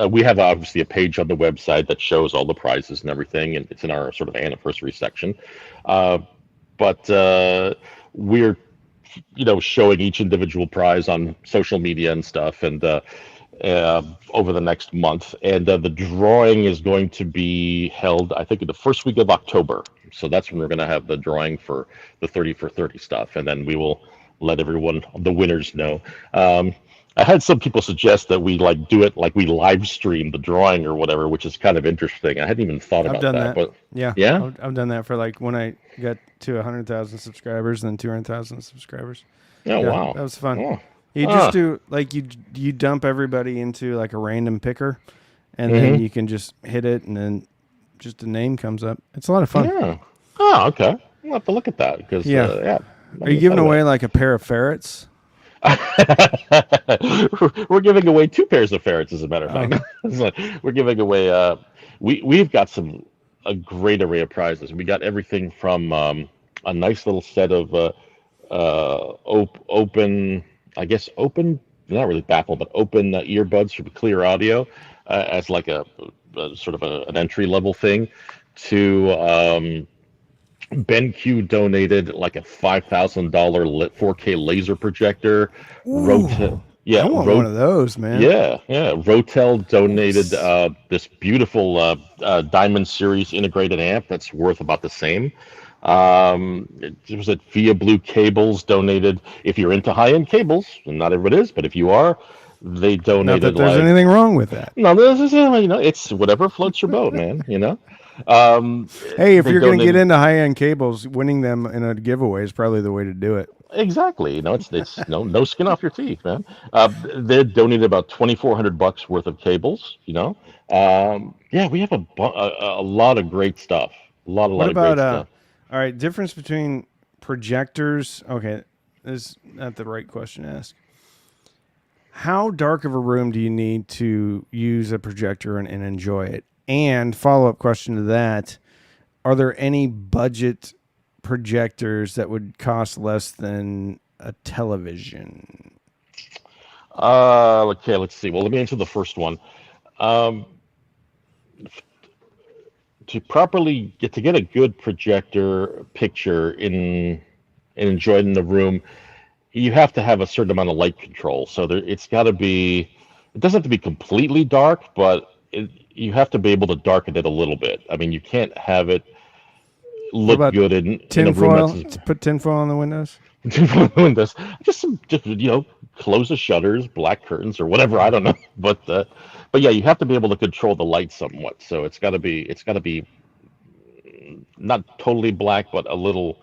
we have obviously a page on the website that shows all the prizes and everything, and it's in our sort of anniversary section. But we're showing each individual prize on social media and stuff, and over the next month. And the drawing is going to be held, I think, in the first week of October. So that's when we're going to have the drawing for the 30 for 30 stuff, and then we will let everyone, the winners, know. I had some people suggest that we do it like we live stream the drawing or whatever, which is kind of interesting. I hadn't even thought I've about done that, that. but Yeah. yeah. I've done that for like when I got to 100,000 subscribers and then 200,000 subscribers. Oh, Yeah, wow. that was fun. Oh. You Ah. just do like you dump everybody into like a random picker, and then you can just hit it, and then just a name comes up. It's a lot of fun. Yeah. Oh, okay. I'll have to look at that because Yeah. yeah. Are you giving away like a pair of ferrets? We're giving away two pairs of ferrets, as a matter of fact. So we're giving away. We've got a great array of prizes. We got everything from a nice little set of open, I guess open, not really baffle, but open earbuds for clear audio, as like a sort of an entry level thing, to BenQ donated like a $5,000 4K laser projector. Ooh, Yeah, I want one of those, man. yeah. Rotel donated Nice. this beautiful Diamond Series integrated amp that's worth about the same. It was at Via Blue Cables donated. If you're into high-end cables, and not everybody is, but if you are, They Not that donated there's like anything wrong with that. no, this is it's whatever floats your boat, man. Um, Hey, if they you're going to get donated into high end cables, winning them in a giveaway is probably the way to do it. exactly. It's no skin off your teeth, man. They donated about $2,400 worth of cables. Yeah, we have a lot of great stuff. A What lot of about great stuff. all right, difference between projectors? Okay, this is not the right question to ask. How dark of a room do you need to use a projector and enjoy it? And follow up question to that: are there any budget projectors that would cost less than a television? Okay, let's see. Well, let me answer the first one. Um, to get a good projector picture and enjoy it in the room, you have to have a certain amount of light control. So it's got to be. It doesn't have to be completely dark, but you have to be able to darken it a little bit. I mean, you can't have it What look about good in a room that's tinfoil? To put tinfoil on the windows? windows. Just close the shutters, black curtains, or whatever. I don't know, but yeah, you have to be able to control the light somewhat. So it's got to be not totally black, but a little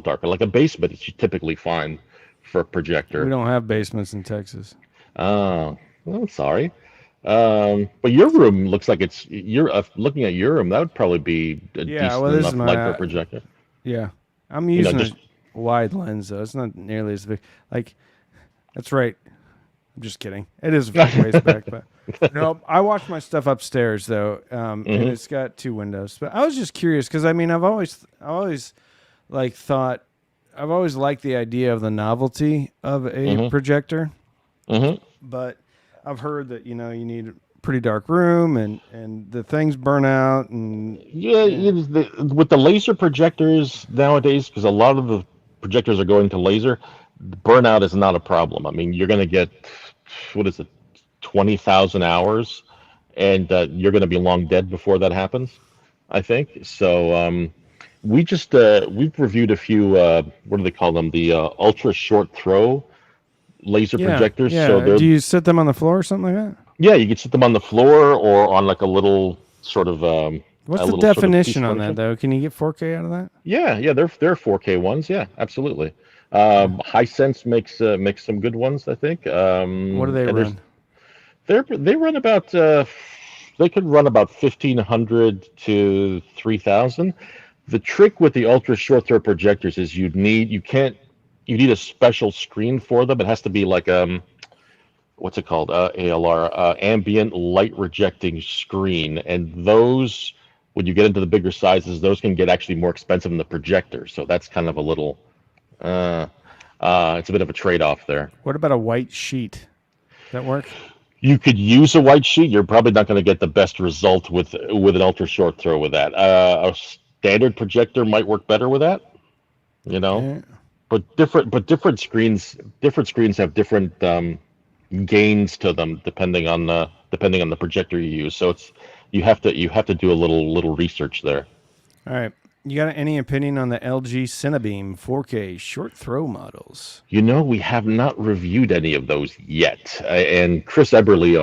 darker, like a basement that you typically find for a We projector. don't have basements in Texas. Oh, well, I'm sorry. But your room looks like you're looking at your room. That would probably be a Yeah, decent well, this is enough light for my a projector. yeah. I'm using a Just wide lens though. It's not nearly as big. Like that's right. I'm just kidding. It is ways back, but no. I watch my stuff upstairs though, and hmm it's got two windows. But I was just curious because I mean, I always like thought, I've always liked the idea of the novelty of a hmm projector, hmm but I've heard that you need a pretty dark room and the things burn out and Yeah, yeah. with the laser projectors nowadays, because a lot of the projectors are going to laser, burnout is not a problem. I mean, you're going to get, what is it, 20,000 hours, and you're going to be long dead before that happens, I think. So we've reviewed a few, what do they call them? The ultra short throw laser Yeah, projectors. So yeah. they're, Do you sit them on the floor or something like that? yeah, you can sit them on the floor or on like What's a the little sort of piece definition of on that furniture. though? Can you get 4K out of that? Yeah, they're 4K ones. Yeah, absolutely. Yeah. Hisense makes some good ones, I think. What do they And run? they run about they could run about 1,500 to 3,000. The trick with the ultra short throw projectors is you need a special screen for them. It has to be like what's it called? ALR, ambient light rejecting screen. And those, when you get into the bigger sizes, those can get actually more expensive than the projector. So that's kind of a little, uh, it's a bit of a trade-off there. What about a white sheet? Does that work? You could use a white sheet. You're probably not going to get the best result with an ultra short throw with that. A standard projector might work better with that, you know. Yeah. But different screens have different gains to them depending on the projector you use. So you have to do a little research there. All right. You got any opinion on the LG Cinebeam 4K short throw models? We have not reviewed any of those yet. And Chris Eberly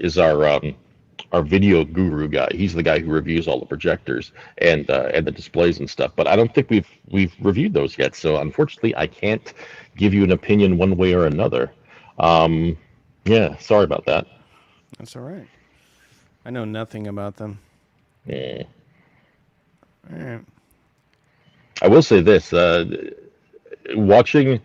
is our video guru guy. He's the guy who reviews all the projectors and the displays and stuff. But I don't think we've reviewed those yet. So unfortunately, I can't give you an opinion one way or another. Um, yeah, sorry about that. That's all right. I know nothing about them. Yeah. All right. I will say this: watching,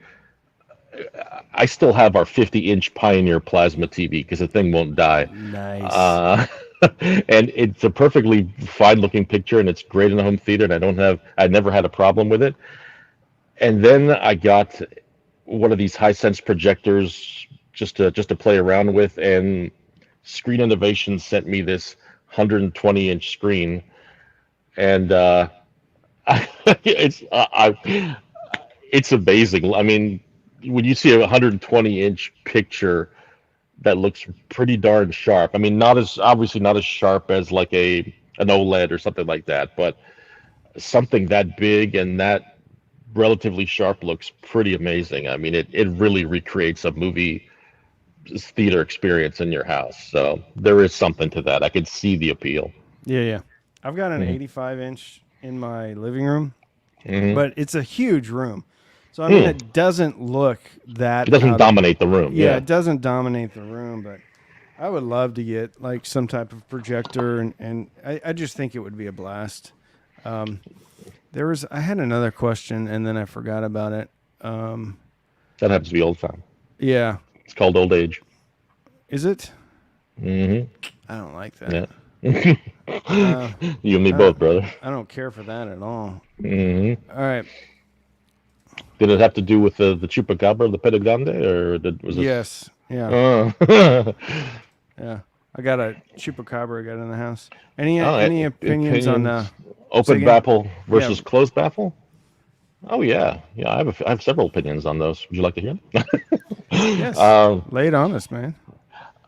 I still have our 50-inch Pioneer plasma TV because the thing won't die. Nice. Uh, and it's a perfectly fine-looking picture, and it's great in the home theater, and I never had a problem with it. And then I got one of these Hisense projectors just to play around with, and Screen Innovation sent me this 120-inch screen, and it's amazing. I mean, when you see a 120-inch picture that looks pretty darn sharp. I mean, not as sharp as like an OLED or something like that, but something that big and that relatively sharp looks pretty amazing. I mean, it really recreates a movie theater experience in your house. So there is something to that. I could see the appeal. Yeah, yeah. I've got an Mm-hmm. 85-inch in my living room, Mm-hmm. but it's a huge room. So I mean, Hmm. it doesn't look that It doesn't out of. dominate the room. Yeah, Yeah. it doesn't dominate the room, but I would love to get like some type of projector, and I just think it would be a blast. Um, I had another question and then I forgot about it. Um, That happens to be old time. yeah, It's called old age. is it? Mm-hmm. I don't like that. Yeah. Uh, You and me I both, don't, brother. I don't care for that at all. Hmm. All right. Did it have to do with the chupacabra, the pedagande, or was this? Yes. Yeah. Oh, Yeah. I got a chupacabra I got in the house. Any oh, any opinions on opinions. say Open again? baffle Yeah. versus closed baffle. Oh yeah, yeah. I have several opinions on those. Would you like to hear them? Yes. um, Lay it on us, man.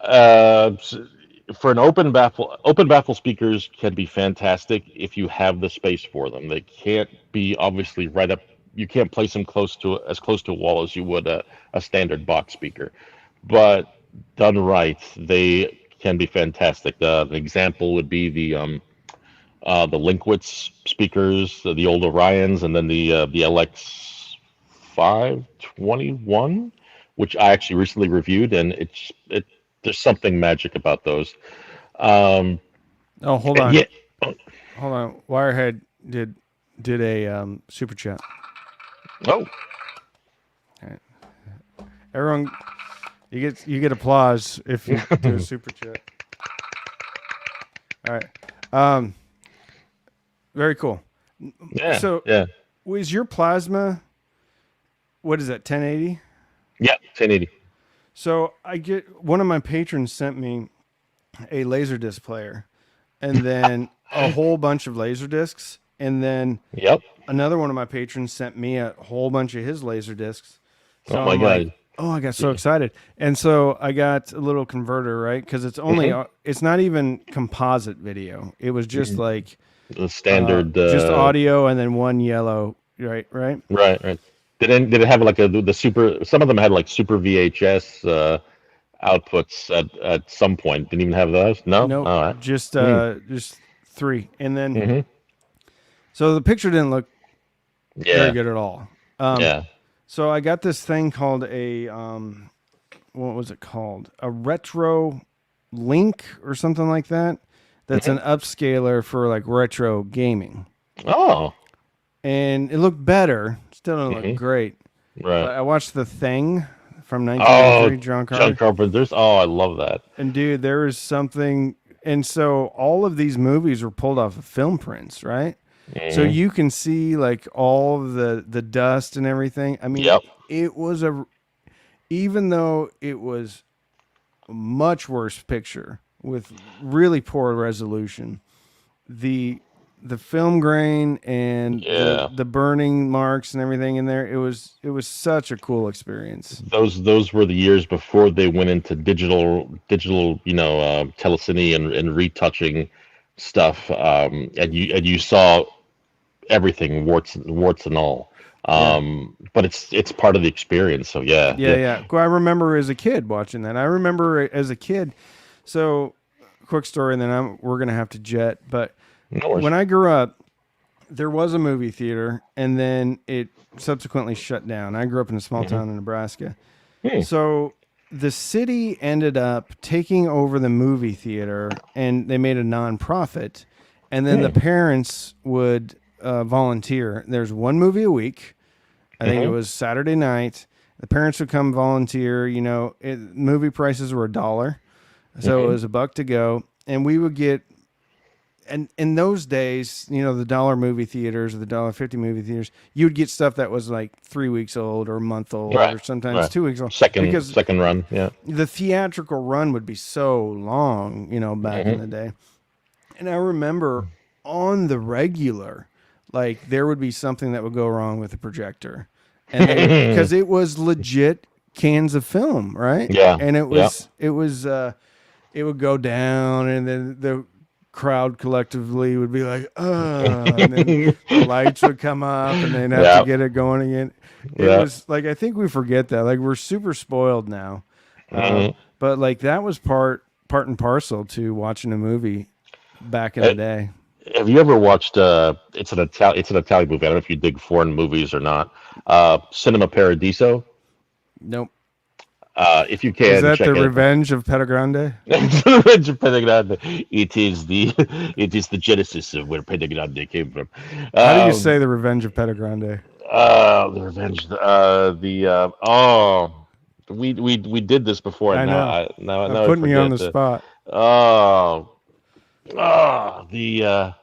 s- for an open baffle speakers can be fantastic if you have the space for them. They can't be obviously right up. You can't place them close to a wall as you would a standard box speaker. But done right, they can be fantastic. An example would be the Linkwitz speakers, the old Orions, and then the LX 521, which I actually recently reviewed, and it there's something magic about those. Um, Oh, hold and on. yeah, oh, Hold on. Wirehead did a super chat. oh, All right. Everyone, you get applause if you do a super chat. All right. Um, very cool. yeah, So, yeah, was your plasma? What is that? 1080. yeah, 1080. So I get one of my patrons sent me a Laserdisc player, and then a whole bunch of Laserdiscs, and then Yep. another one of my patrons sent me a whole bunch of his Laserdiscs. Oh So my I'm like, God. oh, I got so Yeah. excited. And so I got a little converter, right? Because Hmm. it's not even composite video. It was just like The standard. just audio and then one yellow, right? Right. Right, right. Did it have like the super? Some of them had like super VHS outputs at some point. Didn't even have those. No. Nope. All right. Just three. And then, Mm-hmm. so the picture didn't look very Yeah. good at all. Yeah. So I got this thing called what was it called? A retro link or something like that. That's an upscaler for like retro gaming. Oh. And it looked better. Still don't look Hmm. great. Right. But I watched The Thing from Oh, 1983, John John Carter. Carpenter's. Oh, I love that. And dude, there is something. And so all of these movies were pulled off of film prints, right? So Hmm. you can see like all of the dust and everything. I mean, Yep. it was even though it was a much worse picture with really poor resolution, the film grain and Yeah. the burning marks and everything in there, it was such a cool experience. Those were the years before they went into digital, telecine and retouching stuff. And you saw everything, warts and all. Yeah. But it's part of the experience. So yeah, Yeah, yeah. yeah. I remember as a kid watching that. I remember as a kid. So, quick story, and then we're gonna have to jet. But No worries. when I grew up, there was a movie theater, and then it subsequently shut down. I grew up in a small town in Nebraska. Hmm. So the city ended up taking over the movie theater, and they made a nonprofit. And then the parents would volunteer. There's one movie a week. I think it was Saturday night. The parents would come volunteer. Movie prices were $1, so it was $1 to go, and we would get. And in those days, the dollar movie theaters or the $1.50 movie theaters, you would get stuff that was like 3 weeks old or a month old Right, or sometimes right. 2 weeks old. Second Because second run. Yeah. the theatrical run would be so long, back in the day. And I remember on the regular, like there would be something that would go wrong with the projector, and because it was legit cans of film, right? Yeah, And it yeah. was it would go down, and then the crowd collectively would be like, and then the lights would come up, and they'd have to Yeah. get it going again. It Yeah. was like, I think we forget that. Like, we're super spoiled now. Mhm. But like that was part and parcel to watching a movie back in the day. Have you ever watched? It's an Italian movie. I don't know if you dig foreign movies or not. Cinema Paradiso. Nope. If you Is can that the check it. Revenge of Pentagrande? Pentagrande. It is the genesis of where Pentagrande came from. How do you say Um, the Revenge of Pentagrande? the revenge. Oh, we did this before. I know. I'm Now I putting you on forget. the spot. Oh, the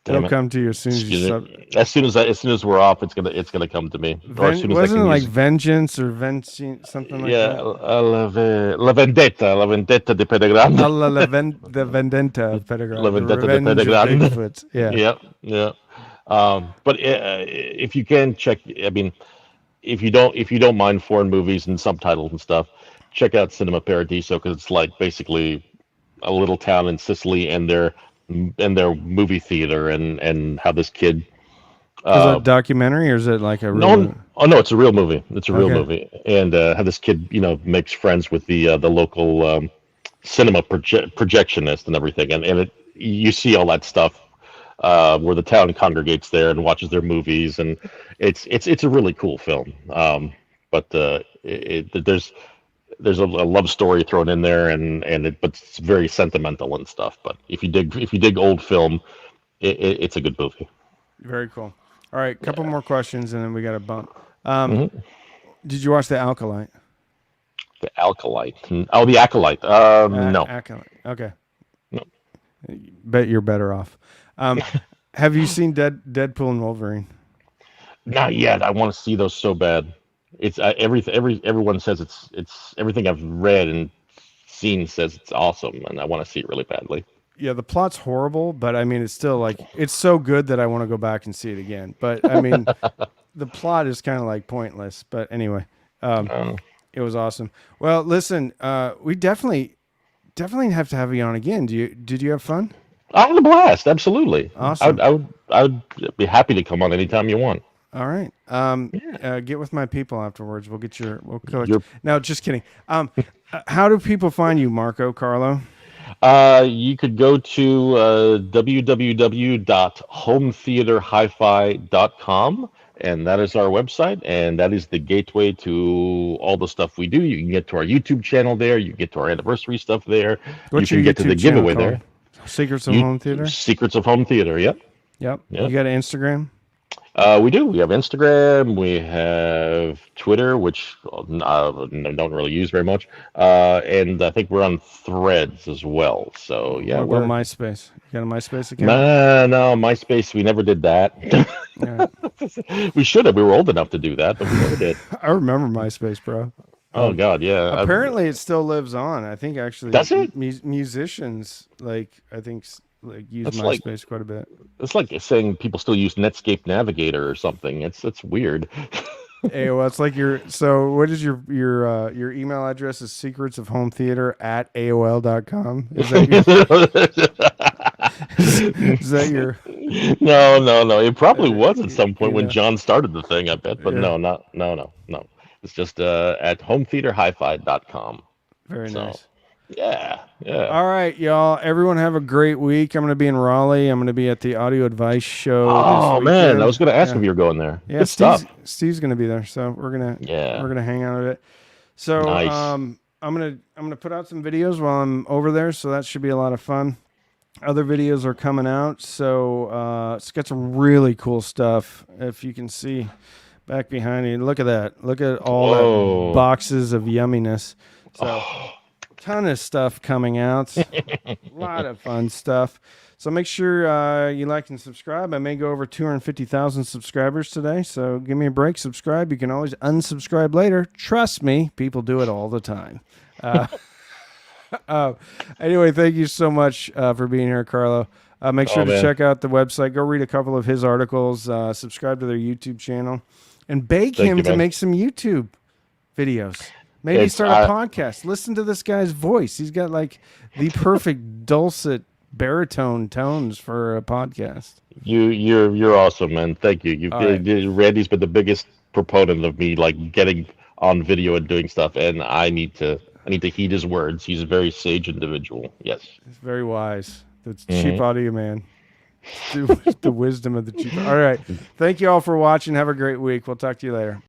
It'll damn it. come to you as soon as you Excuse sub. me. As soon as we're off, it's gonna come to me. Or as soon as I Wasn't can it like use. Vengeance or Vengeance, something like Yeah, that? La Vendetta di Pentagrande. The Vendetta of La Pentagrande, the Vendetta di Revenge of Pentagrande. Bigfoot. Yeah. Yeah, yeah. But if you can check, I mean, if you don't mind foreign movies and subtitles and stuff, check out Cinema Paradiso because it's like basically a little town in Sicily and their movie theater and how this kid. Is that a Uh, documentary or is it like a real no, movie? oh no, it's a real movie. It's a real Okay. movie, and how this kid makes friends with the local cinema projectionist and everything, and you see all that stuff where the town congregates there and watches their movies, and it's a really cool film. But there's a love story thrown in there, but it's very sentimental and stuff. But if you dig old film, it's a good movie. Very cool. All right, couple more questions and then we got a bump. Um, Hmm. did you watch The Alkalite? The Alkalite. Oh, the Acolyte. No, Acolyte. Okay. no, Bet you're better off. Um, have you seen Deadpool and Wolverine? not yet. I want to see those so bad. It's everyone says it's everything I've read and seen says it's awesome, and I want to see it really badly. Yeah, the plot's horrible, but I mean, it's still like it's so good that I want to go back and see it again. But I mean, the plot is kind of like pointless. But anyway, um, Um, it was awesome. Well, listen, we definitely have to have you on again. Did you have fun? I had a blast. Absolutely. Awesome. I would be happy to come on anytime you want. All right. Yeah. Get with my people afterwards. We'll collect. You're No, just kidding. How do people find you, Marco Carlo? You could go to www.hometheaterhifi.com, and that is our website, and that is the gateway to all the stuff we do. You can get to our YouTube channel there. You can get to our anniversary stuff there. You What's your can get to the YouTube channel giveaway called? there. Secrets of You Home Theater. Secrets of Home Theater. Yep. Yep. You Yep. got an Instagram? We do. We have Instagram. We have Twitter, which don't really use very much. And I think we're on Threads as well. So yeah, What about we're MySpace? You got a MySpace account? no MySpace. We never did that. All right. We should have. We were old enough to do that, but we never did. I remember MySpace, bro. Oh God, yeah. Apparently, it still lives on. I think actually, Does it? musicians use It's like MySpace quite a bit. it's like saying people still use Netscape Navigator or something. It's weird. AOL. It's like so what is your email address is secrets of home theater at AOL.com. Is that your No. It probably was at some point you when know John started the thing, I bet. But yeah, no. It's just at hometheaterhifi.com. very So nice. yeah. All right, y'all. Everyone have a great week. I'm going to be in Raleigh. I'm going to be at the Audio Advice show Oh this man, weekend. I was going to ask Yeah. if you were going there. Yeah, Good stuff. Steve's going to be there, so we're Yeah. gonna hang out a bit. So Nice. I'm gonna put out some videos while I'm over there, so that should be a lot of fun. Other videos are coming out, so it's got some really cool stuff. If you can see back behind me, look at that. Look at all Whoa. that boxes of yumminess. So Oh, ton of stuff coming out. A lot of fun stuff. So make sure you like and subscribe. I may go over 250,000 subscribers today, so give me a break. Subscribe. You can always unsubscribe later. Trust me, people do it all the time. Anyway, thank you so much for being here, Carlo. Make sure to man. check out the website. Go read a couple of his articles. Subscribe to their YouTube channel. And beg him you, to man. make some YouTube videos. Maybe It's- start a podcast. Listen to this guy's voice. He's got like the perfect dulcet baritone tones for a podcast. you're awesome, man. Thank you. All right. Randy's been the biggest proponent of me like getting on video and doing stuff, and I need to heed his words. He's a very sage individual. Yes. It's very wise. The cheap Hmm. audio man. The wisdom of the cheap. All right. Thank you all for watching. Have a great week. We'll talk to you later.